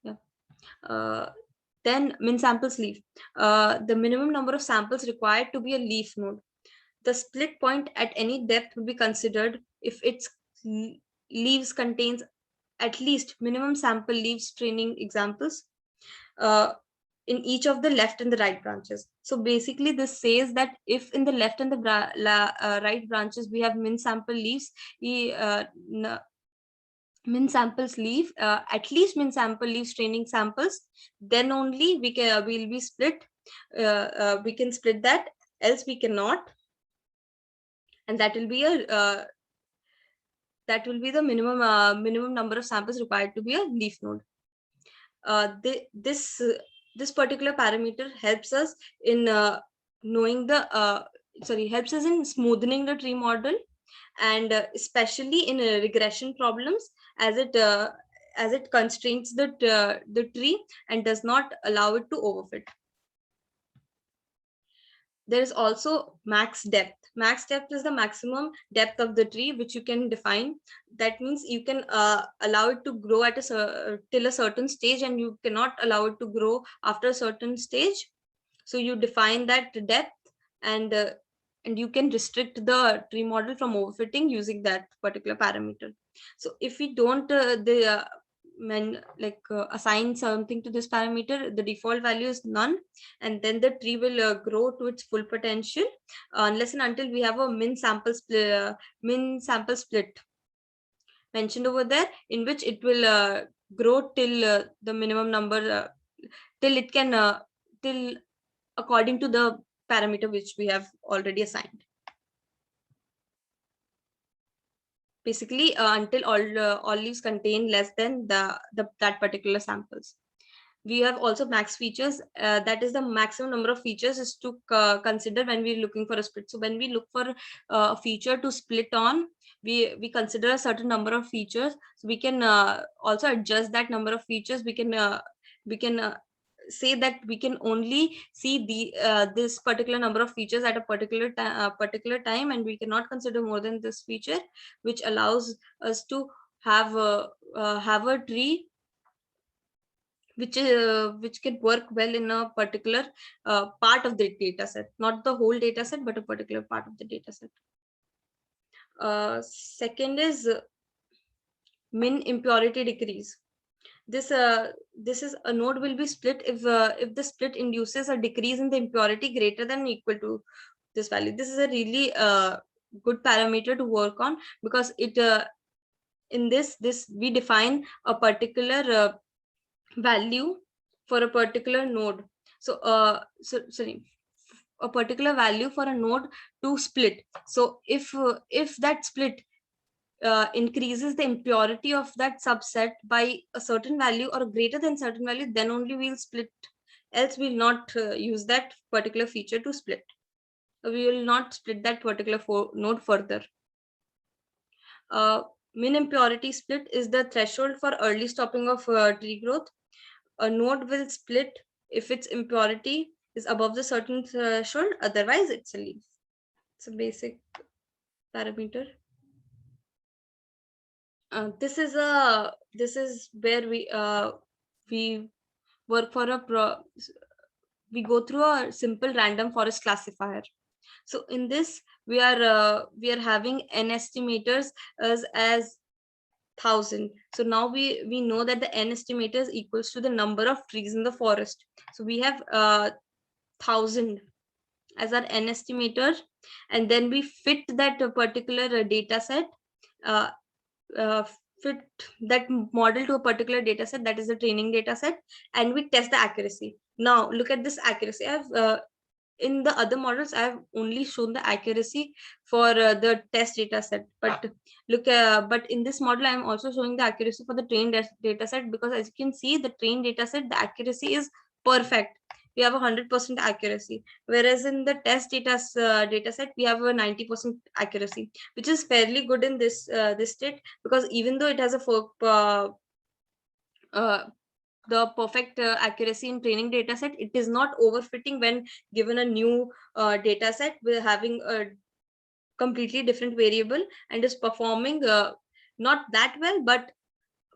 Yeah. Then min samples leaf. The minimum number of samples required to be a leaf node. The split point at any depth will be considered if its leaves contains at least minimum sample leaves training examples in each of the left and the right branches. So basically this says that if in the left and the right branches we have min sample leaves, min samples leaf, at least min sample leaves training samples, then only we'll be split. We can split that, else we cannot. And that will be the minimum number of samples required to be a leaf node. This particular parameter helps us in helps us in smoothing the tree model, and especially in regression problems, as it constrains the tree and does not allow it to overfit. There is also max depth. Max depth is the maximum depth of the tree which you can define. That means you can allow it to grow at till a certain stage, and you cannot allow it to grow after a certain stage. So you define that depth, and you can restrict the tree model from overfitting using that particular parameter. So if we don't assign something to this parameter, the default value is none, and then the tree will grow to its full potential unless and until we have a min sample split mentioned over there, in which it will grow till the minimum number, till it can, till according to the parameter which we have already assigned. Basically, until all leaves contain less than that particular samples. We have also max features, that is the maximum number of features is to consider when we're looking for a split. So when we look for a feature to split on, we consider a certain number of features. So we can also adjust that number of features. We can say that we can only see this particular number of features at a particular time, and we cannot consider more than this feature, which allows us to have a tree which can work well in a particular part of the data set, not the whole data set, but a particular part of the data set. Second is min impurity decrease. This is a node will be split if the split induces a decrease in the impurity greater than or equal to this value. This is a really good parameter to work on, because it in this we define a particular value for a particular node. So sorry, a particular value for a node to split. So if that split increases the impurity of that subset by a certain value or greater than certain value, then only we'll split. Else we'll not use that particular feature to split. We will not split that particular node further. Min impurity split is the threshold for early stopping of tree growth. A node will split if its impurity is above the certain threshold, otherwise it's a leaf. It's a basic parameter. This is where we work for we go through a simple random forest classifier. So in this we are having n estimators as 1,000. So now we know that the n estimators equals to the number of trees in the forest. So we have 1,000 as our n estimator, and then we fit that particular data set, fit that model to a particular data set, that is the training data set, and we test the accuracy. Now look at this accuracy. In the other models I've only shown the accuracy for the test data set, but but in this model I'm also showing the accuracy for the trained data set, because as you can see, the trained data set, the accuracy is perfect. We have 100% accuracy, whereas in the test data set we have a 90% accuracy, which is fairly good in this this state, because even though it has the perfect accuracy in training data set, it is not overfitting when given a new data set with having a completely different variable, and is performing not that well, but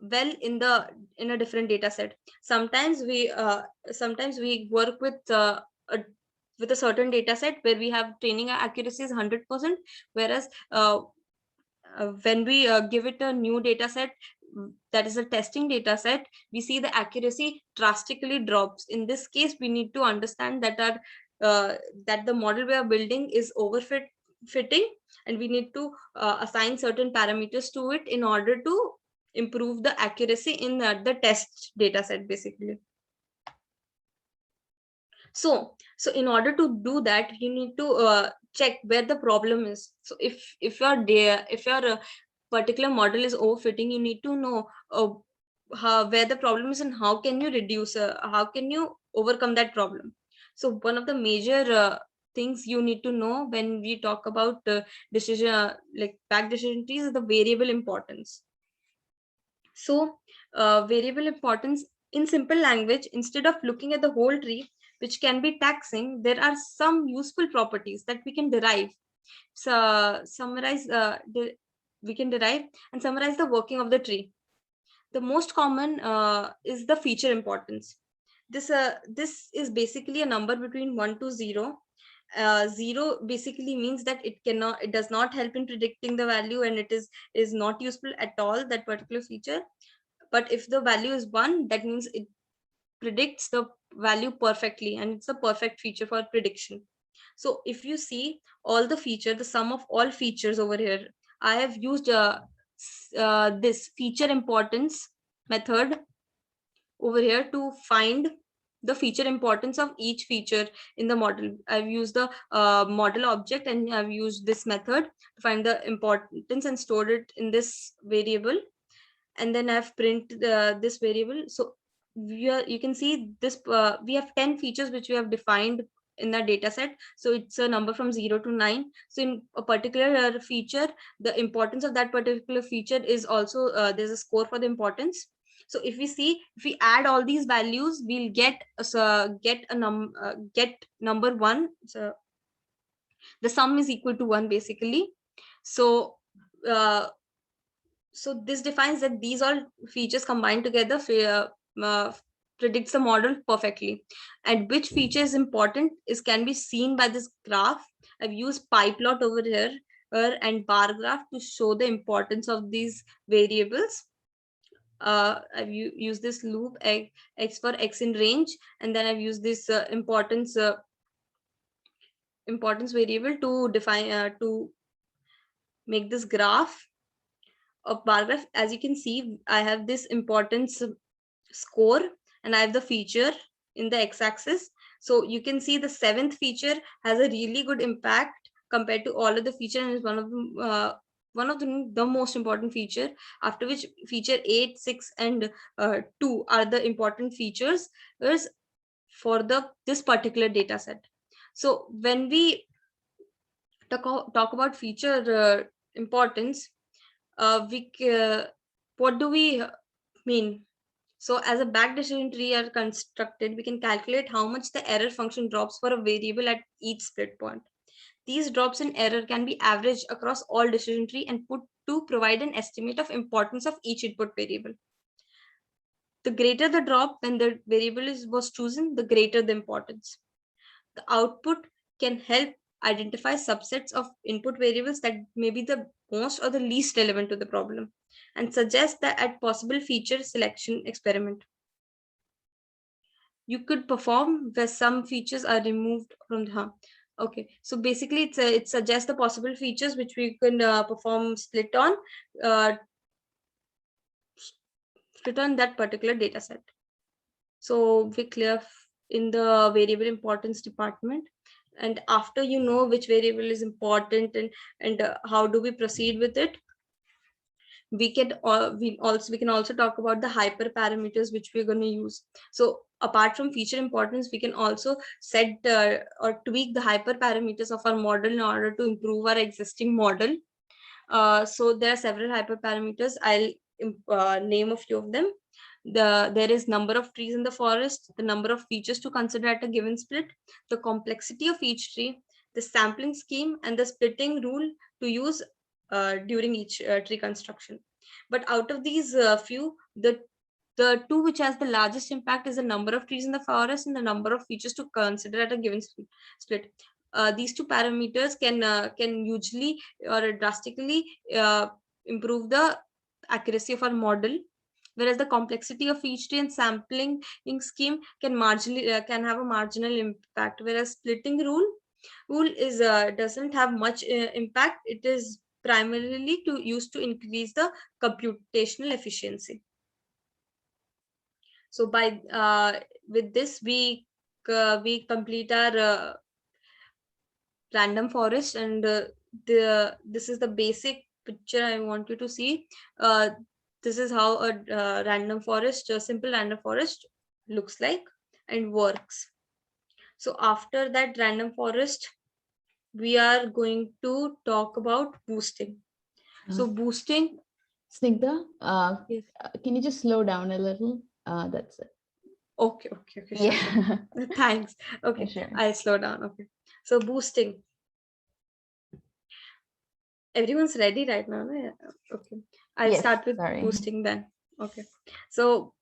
well in a different data set. Sometimes we work with a certain data set where we have training accuracy is 100%, whereas when we give it a new data set, that is a testing data set, we see the accuracy drastically drops. In this case, we need to understand that our that the model we are building is overfitting, and we need to assign certain parameters to it in order to improve the accuracy in the test data set, basically. So in order to do that, you need to check where the problem is. So if your particular model is overfitting, you need to know where the problem is and how can you overcome that problem. So one of the major things you need to know when we talk about decision like back decision trees is the variable importance. So variable importance, in simple language, instead of looking at the whole tree, which can be taxing, there are some useful properties that we can derive. So we can derive and summarize the working of the tree. The most common is the feature importance. This is basically a number between 1 to 0. 0 basically means that it does not help in predicting the value, and it is not useful at all, that particular feature. But if the value is 1, that means it predicts the value perfectly, and it's a perfect feature for prediction. So if you see all the feature, the sum of all features over here, I have used this feature importance method over here to find the feature importance of each feature in the model. I've used the model object, and I've used this method to find the importance and stored it in this variable. And then I've printed this variable. So you can see this, we have 10 features which we have defined in the data set. So it's a number from 0 to 9. So in a particular feature, the importance of that particular feature is also, there's a score for the importance. So if we add all these values, we'll get number 1. So the sum is equal to 1 basically. So so this defines that these all features combined together predicts the model perfectly. And which feature is important can be seen by this graph. I've used piplot over here and bar graph to show the importance of these variables. I've used this loop x for x in range, and then I've used this importance variable to define to make this graph of bar graph. As you can see, I have this importance score and I have the feature in the x-axis. So you can see the 7th feature has a really good impact compared to all of the features, and is one of the most important feature, after which feature 8, 6 and 2 are the important features for this particular data set. So when we talk about feature importance, what do we mean? So as a back decision tree are constructed, we can calculate how much the error function drops for a variable at each split point. These drops in error can be averaged across all decision tree and put to provide an estimate of importance of each input variable. The greater the drop when the variable was chosen, the greater the importance. The output can help identify subsets of input variables that may be the most or the least relevant to the problem, and suggest that at possible feature selection experiment. You could perform where some features are removed from the okay. So basically it suggests the possible features which we can perform split on that particular data set. So we clear in the variable importance department. And after you know which variable is important and how do we proceed with it, we can also talk about the hyperparameters which we're going to use. So apart from feature importance, we can also set or tweak the hyperparameters of our model in order to improve our existing model. So there are several hyperparameters. I'll name a few of them. There is number of trees in the forest, the number of features to consider at a given split, the complexity of each tree, the sampling scheme, and the splitting rule to use during each tree construction. But out of these few, the two which has the largest impact is the number of trees in the forest and the number of features to consider at a given split. These two parameters can usually or drastically improve the accuracy of our model, whereas the complexity of each tree and sampling scheme can have a marginal impact, whereas splitting rule is doesn't have much impact. It is primarily used to increase the computational efficiency. So by with this we complete our random forest, and this is the basic picture I want you to see. This is how a random forest, a simple random forest looks like and works. So after that random forest, we are going to talk about boosting. So boosting. Snigdha, Yes. can you just slow down a little? That's it. Okay. Sure, Yeah. sure. Thanks. Okay, Sure. I'll slow down. Okay. So boosting. Everyone's ready right now, no? Okay. I'll start with boosting then. Okay. So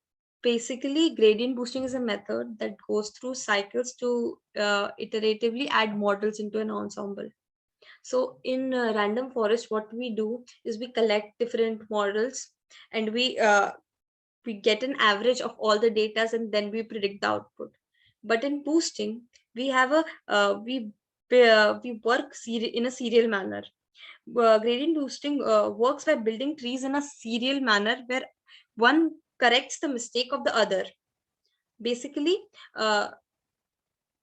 basically, gradient boosting is a method that goes through cycles to iteratively add models into an ensemble. So in random forest, what we do is we collect different models and we get an average of all the data, and then we predict the output. But in boosting, we have a we work in a serial manner. Gradient boosting works by building trees in a serial manner where one corrects the mistake of the other. Basically,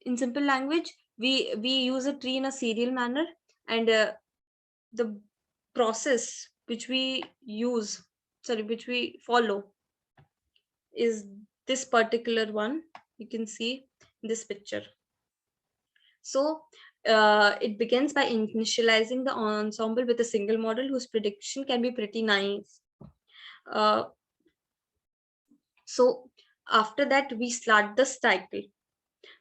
in simple language, we use a tree in a serial manner, and the process which we follow is this particular one. You can see in this picture. So it begins by initializing the ensemble with a single model whose prediction can be pretty nice. So after that, we start the cycle.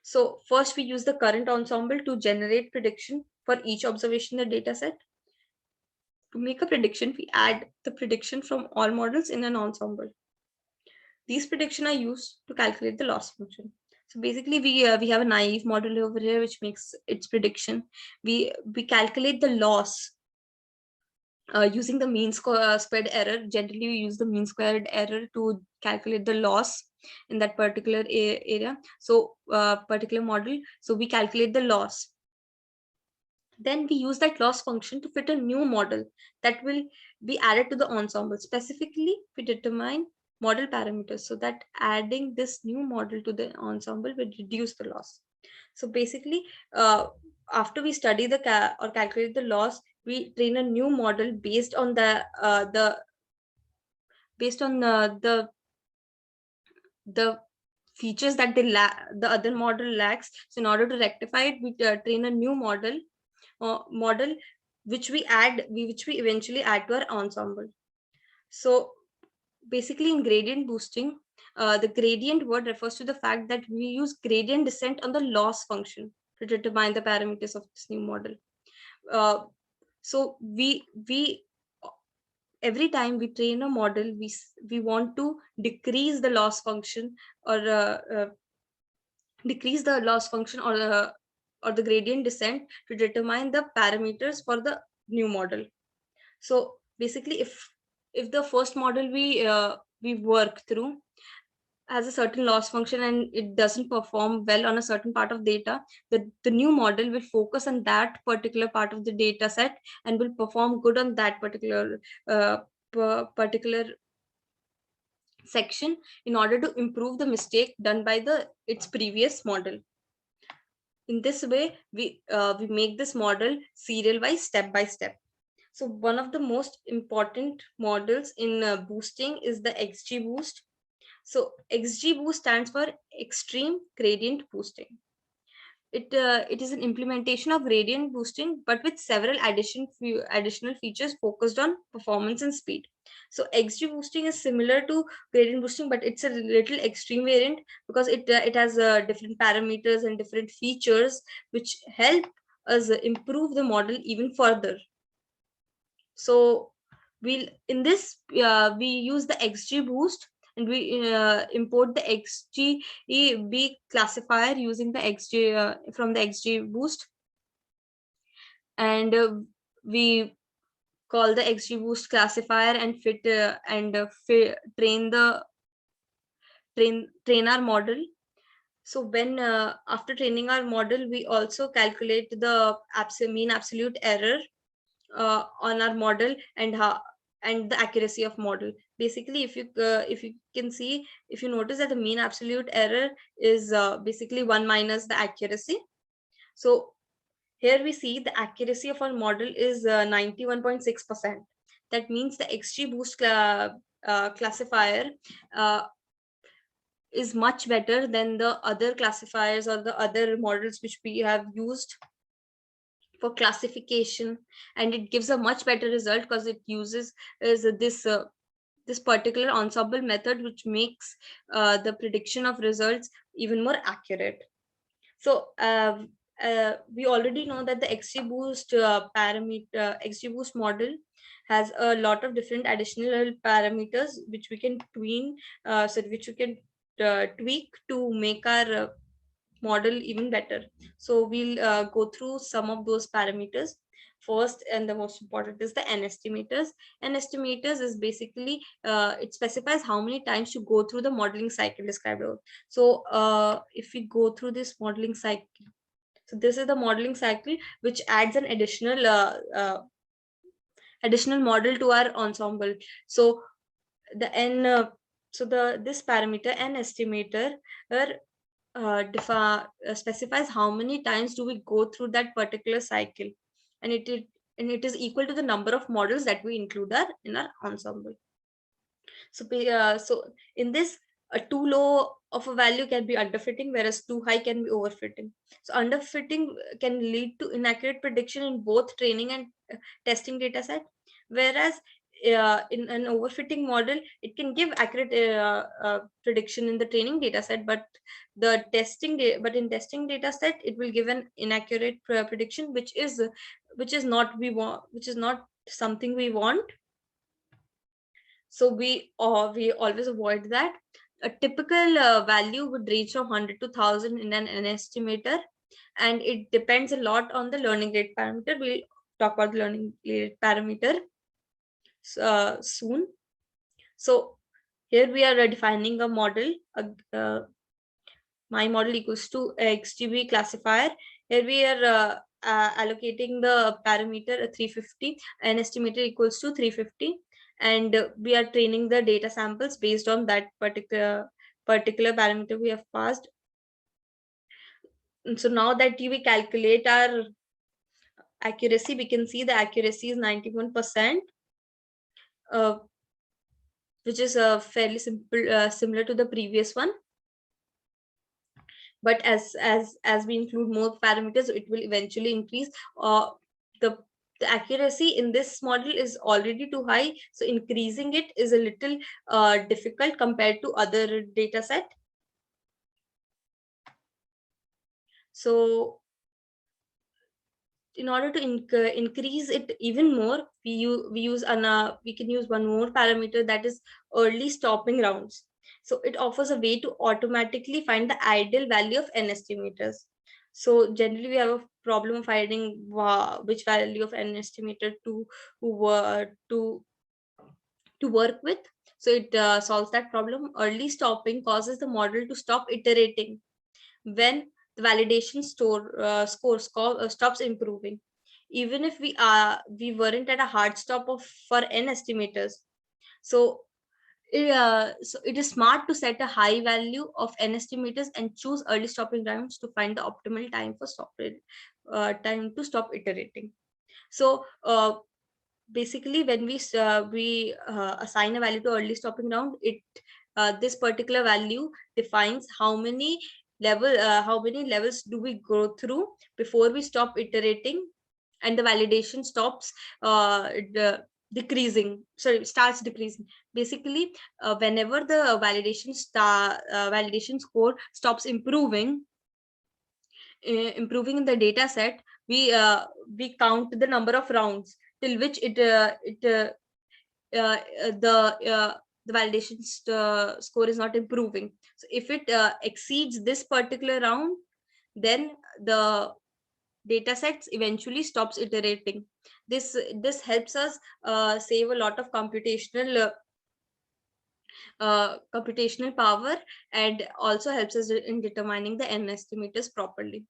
So first we use the current ensemble to generate prediction for each observation in the data set. To make a prediction, we add the prediction from all models in an ensemble. These predictions are used to calculate the loss function. So basically, we have a naive model over here which makes its prediction. We calculate the loss using the mean squared error. Generally, we use the mean squared error to calculate the loss in that particular area. So particular model. So we calculate the loss. Then we use that loss function to fit a new model that will be added to the ensemble. Specifically, we determine model parameters so that adding this new model to the ensemble will reduce the loss. So basically, after we study or calculate the loss, we train a new model based on the features that the other model lacks. So in order to rectify it, we train a new model which we eventually add to our ensemble. So basically, in gradient boosting, the gradient word refers to the fact that we use gradient descent on the loss function to determine the parameters of this new model. So we every time we train a model, we want to decrease the loss function or the gradient descent to determine the parameters for the new model. So basically, if the first model we work through has a certain loss function and it doesn't perform well on a certain part of data, the new model will focus on that particular part of the data set and will perform good on that particular section in order to improve the mistake done by its previous model. In this way, we make this model serial wise, step by step. So one of the most important models in boosting is the XGBoost. So XGBoost stands for Extreme Gradient Boosting. It is an implementation of gradient boosting, but with several additional features focused on performance and speed. So XGBoosting is similar to gradient boosting, but it's a little extreme variant because it has different parameters and different features which help us improve the model even further. So we use the XGBoost and we import the XGB classifier using the from the XGBoost, and we call the XGBoost classifier and train our model. So when after training our model, we also calculate the mean absolute error on our model and the accuracy of model. Basically, if you notice that the mean absolute error is basically 1 minus the accuracy. So here we see the accuracy of our model is 91.6%. That means the XGBoost classifier is much better than the other classifiers or the other models which we have used for classification, and it gives a much better result because it uses this particular ensemble method, which makes the prediction of results even more accurate. So we already know that the XGBoost XGBoost model has a lot of different additional parameters which we can tweak to make our model even better. So we'll go through some of those parameters. First and the most important is the N estimators. N estimators is basically it specifies how many times you go through the modeling cycle described above. So if we go through this modeling cycle, so this is the modeling cycle which adds an additional model to our ensemble. So the N So this parameter n estimator specifies how many times do we go through that particular cycle, and it is equal to the number of models that we include in our ensemble. So in this, too low of a value can be underfitting, whereas too high can be overfitting. So underfitting can lead to inaccurate prediction in both training and testing data set, whereas in an overfitting model, it can give accurate prediction in the training data set, but in testing data set, it will give an inaccurate prediction, which is not something we want. So we always avoid that. A typical value would range from 100 to 1000 in an estimator, and it depends a lot on the learning rate parameter. We'll talk about the learning rate parameter soon. So here we are defining a model. My model equals to XGB classifier. Here we are allocating the parameter 350, an estimator equals to 350, and we are training the data samples based on that particular parameter we have passed. And so now that we calculate our accuracy, we can see the accuracy is 91%, which is fairly simple, similar to the previous one. But as we include more parameters, it will eventually increase. The accuracy in this model is already too high, so increasing it is a little difficult compared to other data set. So in order to increase it even more, we can use one more parameter, that is early stopping rounds. So it offers a way to automatically find the ideal value of n estimators. So generally we have a problem of finding which value of n estimator to work with. So it solves that problem. Early stopping causes the model to stop iterating when the validation score stops improving, even if we weren't at a hard stop for n estimators. So it is smart to set a high value of n estimators and choose early stopping rounds to find the optimal time for time to stop iterating. So basically, when we assign a value to early stopping round, this particular value defines how many levels do we go through before we stop iterating and the validation stops starts decreasing. Basically, whenever the validation score stops improving in the data set, we count the number of rounds till which the validation score is not improving. So if it exceeds this particular round, then the data sets eventually stops iterating. This helps us save a lot of computational power, and also helps us in determining the n estimators properly.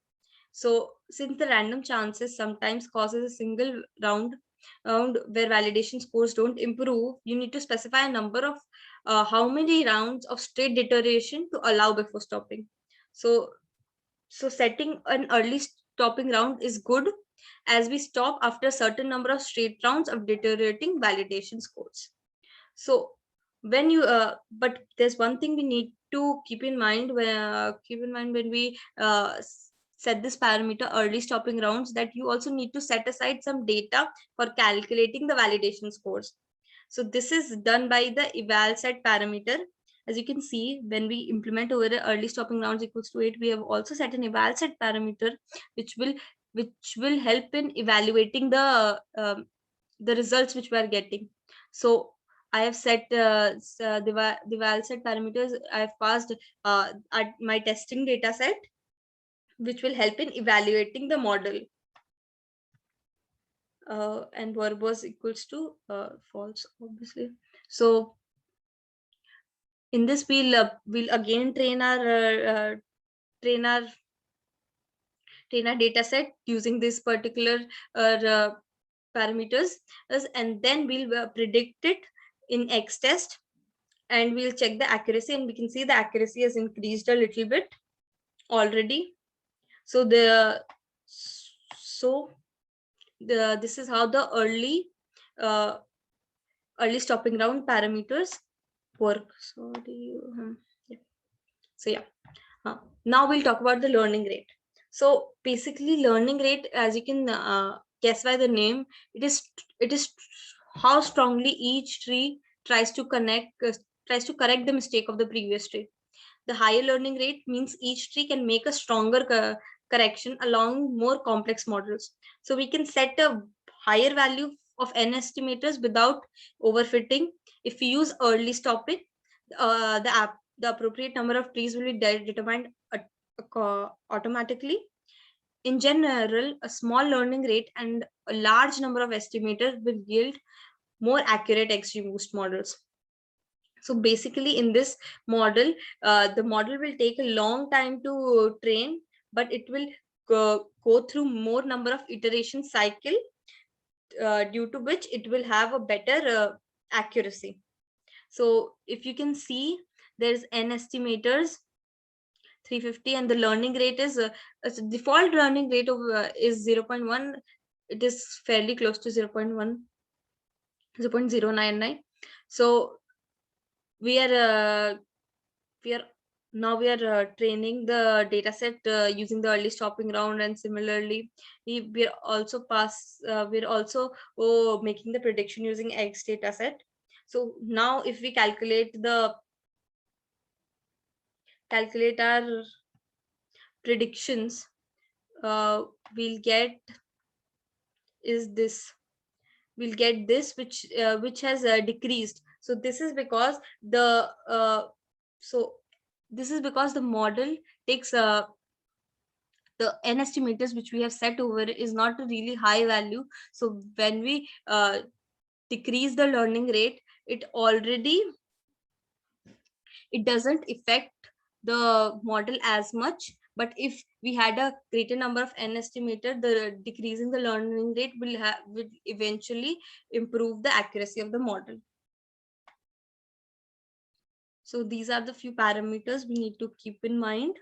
So since the random chances sometimes causes a single round where validation scores don't improve, you need to specify a number of how many rounds of straight deterioration to allow before stopping. So setting an early stopping round is good, as we stop after a certain number of straight rounds of deteriorating validation scores. So when you but there's one thing we need to keep in mind when we set this parameter early stopping rounds, that you also need to set aside some data for calculating the validation scores. So this is done by the eval set parameter. As you can see, when we implement over the early stopping rounds equals to 8, we have also set an eval set parameter, which will help in evaluating the results which we are getting. So I have set the eval set parameters I have passed at my testing data set, which will help in evaluating the model. And verbose equals to false, obviously. So in this, we'll again train our data set using this particular parameters, and then we'll predict it in X test and we'll check the accuracy, and we can see the accuracy has increased a little bit already. So this is how the early stopping round parameters work. Now we'll talk about the learning rate. So basically, learning rate, as you can guess by the name, it is how strongly each tree tries to correct the mistake of the previous tree. The higher learning rate means each tree can make a stronger correction along more complex models. So we can set a higher value of n estimators without overfitting. If we use early stopping, the appropriate number of trees will be determined automatically. In general, a small learning rate and a large number of estimators will yield more accurate XGBoost models. So basically, in this model, the model will take a long time to train, but it will go through more number of iteration cycle, due to which it will have a better accuracy. So if you can see, there's n estimators 350, and the learning rate is default learning rate of is 0.1. It is fairly close to 0.1, 0.099. So we are training the data set using the early stopping round, and similarly we're also making the prediction using X data set. So now if we calculate our predictions, we'll get this which has decreased. So this is because the model takes the n estimators which we have set over is not a really high value. So when we decrease the learning rate, it doesn't affect the model as much. But if we had a greater number of n estimator, the decreasing the learning rate will eventually improve the accuracy of the model. So these are the few parameters we need to keep in mind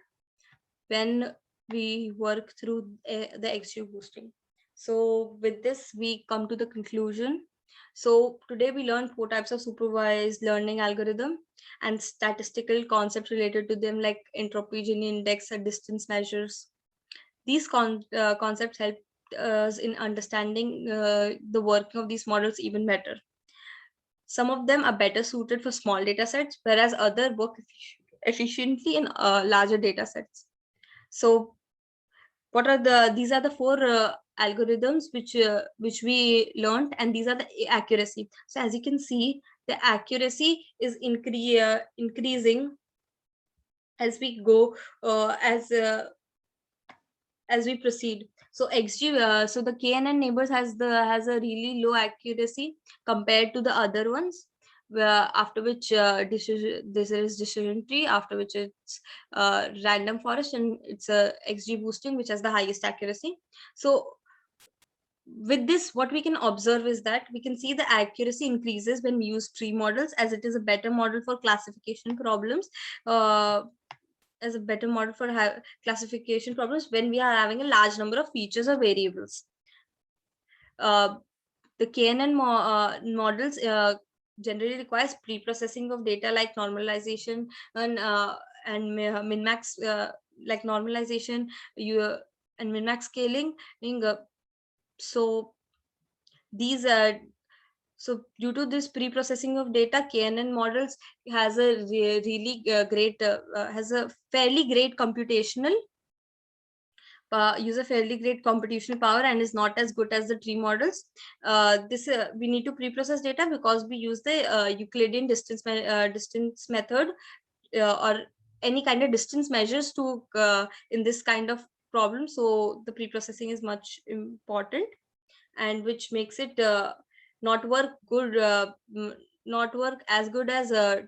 when we work through the XGBoosting. So with this, we come to the conclusion. So today we learned 4 types of supervised learning algorithm and statistical concepts related to them, like entropy, Gini index, and distance measures. These concepts help us in understanding the working of these models even better. Some of them are better suited for small data sets, whereas other work efficiently in larger data sets. So these are the 4 algorithms which we learned, and these are the accuracy. So as you can see, the accuracy is increasing as we go, as we proceed. So so the KNN neighbors has a really low accuracy compared to the other ones, after which this is decision tree, after which it's random forest, and it's a XGBoosting which has the highest accuracy. So with this, what we can observe is that we can see the accuracy increases when we use tree models, as it is a better model for classification problems. As a better model for classification problems when we are having a large number of features or variables. The KNN models generally requires pre-processing of data, like normalization and min-max, like normalization and min-max scaling. So these are So due to this pre-processing of data, KNN models has a really great, has a fairly great computational, use a fairly great computational power, and is not as good as the tree models. We need to pre-process data because we use the Euclidean distance method, or any kind of distance measures to in this kind of problem. So the pre-processing is much important, and which makes it not work as good as the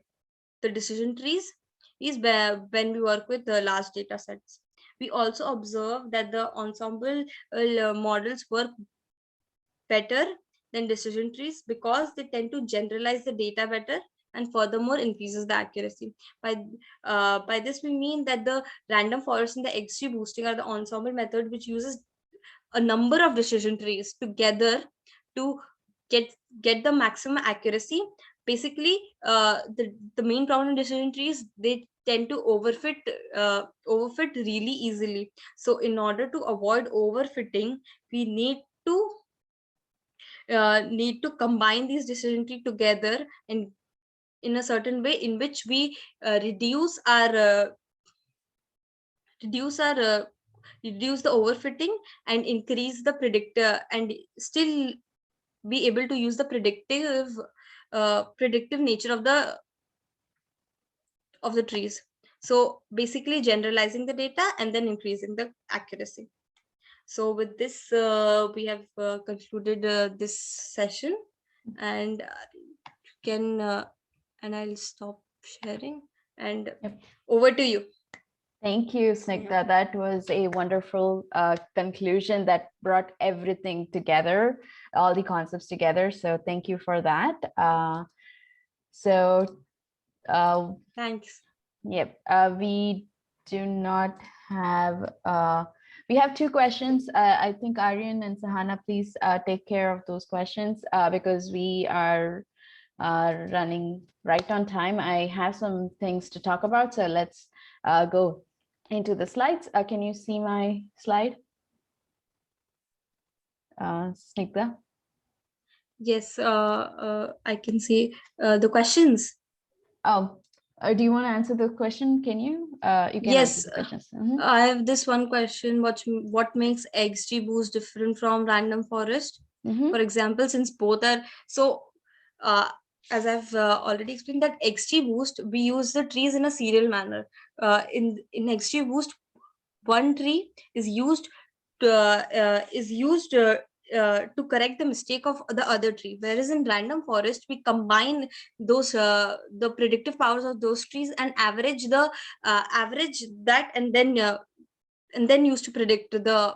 decision trees is when we work with large data sets. We also observe that the ensemble models work better than decision trees because they tend to generalize the data better and furthermore increases the accuracy. By this we mean that the random forest and the XG boosting are the ensemble method which uses a number of decision trees together to get the maximum accuracy. Basically, the main problem in decision trees, they tend to overfit really easily. So in order to avoid overfitting, we need to combine these decision tree together and in a certain way in which we reduce the overfitting and increase the predictor, and still be able to use the predictive nature of the trees. So basically generalizing the data and then increasing the accuracy. So with this, we have concluded this session, and and I'll stop sharing, and over to you. Thank you, Snigdha. That was a wonderful conclusion that brought everything together, all the concepts together. So thank you for that. Thanks. Yep, we do not have, we have two questions. I think Aryan and Sahana, please take care of those questions because we are running right on time. I have some things to talk about, so let's go into the slides. Can you see my slide? Snigdha? Yes, I can see the questions. Oh, do you want to answer the question? Can you? You can yes, answer the questions. I have this one question. What makes XGBoost different from random forest? For example, since both are so, as I've already explained, that XGBoost, we use the trees in a serial manner. In XGBoost, one tree is used to correct the mistake of the other tree, whereas in random forest we combine those the predictive powers of those trees and average that, and then use to predict the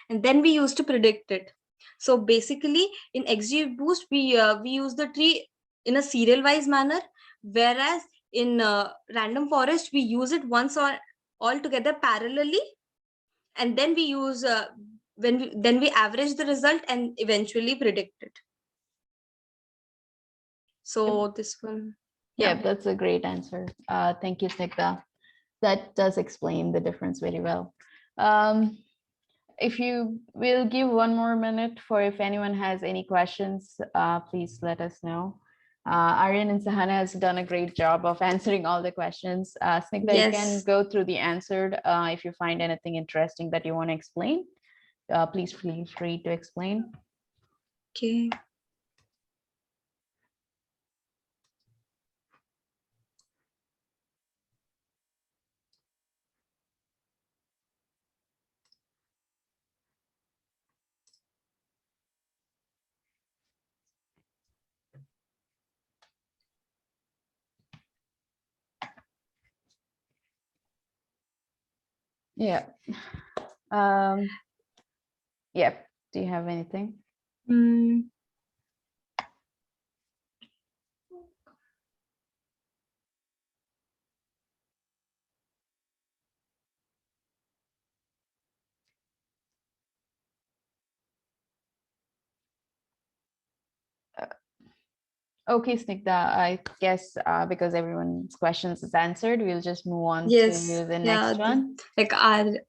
and then we used to predict it. So basically in XGBoost we use the tree in a serial wise manner, whereas in random forest we use it once or all together parallelly, and then we use then we average the result and eventually predict it. So this one, yeah, that's a great answer. Thank you, Snigdha. That does explain the difference very well. If you will give 1 more minute for if anyone has any questions, please let us know. Aryan and Sahana has done a great job of answering all the questions. Snigdha, you can go through the answered. If you find anything interesting that you want to explain, please feel free to explain. Okay. Yeah. Yeah. Do you have anything? Okay, Snigdha, I guess because everyone's questions is answered, we'll just move on to the next one. Like Aryan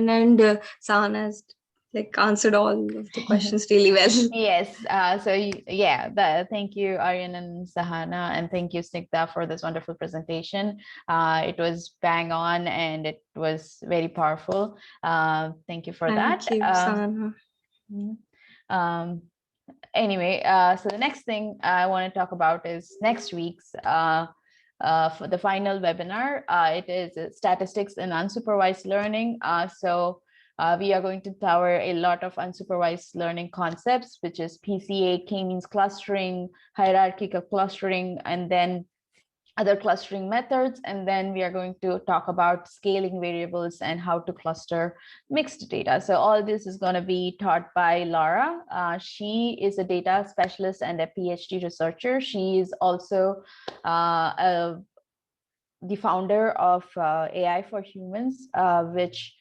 and Sahana has like answered all of the questions really well. Yes. Thank you, Aryan and Sahana, and thank you, Snigdha, for this wonderful presentation. It was bang on and it was very powerful. Thank you for that. Thank you, Sahana. Anyway, so the next thing I want to talk about is next week's for the final webinar. It is statistics in unsupervised learning. We are going to cover a lot of unsupervised learning concepts, which is PCA, k-means clustering, hierarchical clustering, and then other clustering methods, and then we are going to talk about scaling variables and how to cluster mixed data. So all this is going to be taught by Laura. She is a data specialist and a PhD researcher. She is also the founder of AI for Humans, which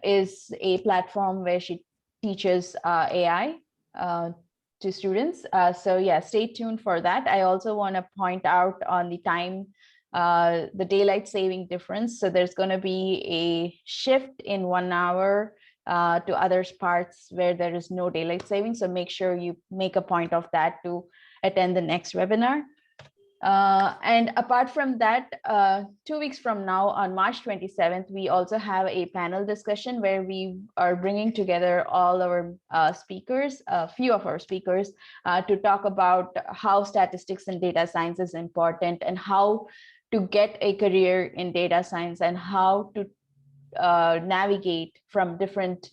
is a platform where she teaches AI to students. So yeah, stay tuned for that. I also want to point out on the time, the daylight saving difference. So there's going to be a shift in 1 hour to other parts where there is no daylight saving. So make sure you make a point of that to attend the next webinar. And apart from that, 2 weeks from now, on March 27th, we also have a panel discussion where we are bringing together all our speakers, a few of our speakers, to talk about how statistics and data science is important and how to get a career in data science and how to navigate from different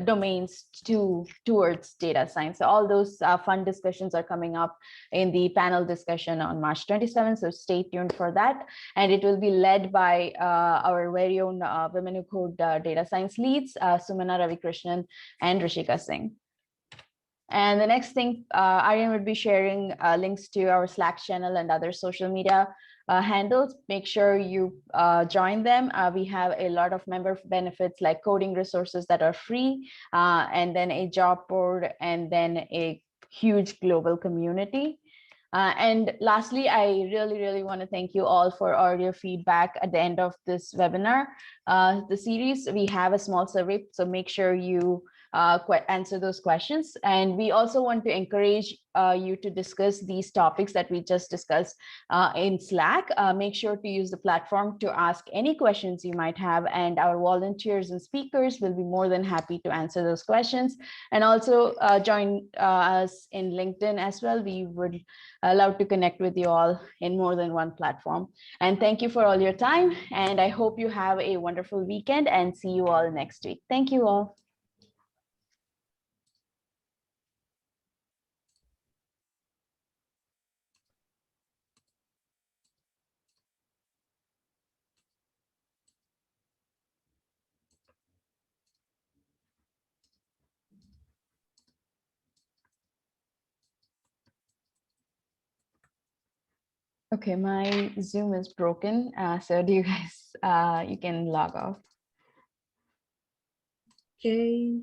domains towards data science. So all those fun discussions are coming up in the panel discussion on March 27th. So stay tuned for that. And it will be led by our very own Women Who Code data science leads, Sumana Ravikrishnan and Rishika Singh. And the next thing, Aryan would be sharing links to our Slack channel and other social media handles. Make sure you join them. We have a lot of member benefits like coding resources that are free, and then a job board, and then a huge global community. And lastly, I really want to thank you all for all your feedback at the end of this webinar. The series, we have a small survey, so make sure you answer those questions. And we also want to encourage you to discuss these topics that we just discussed in Slack. Make sure to use the platform to ask any questions you might have, and our volunteers and speakers will be more than happy to answer those questions. And also join us in LinkedIn as well. We would love to connect with you all in more than one platform. And thank you for all your time. And I hope you have a wonderful weekend and see you all next week. Thank you all. Okay, my Zoom is broken. So do you guys, you can log off. Okay.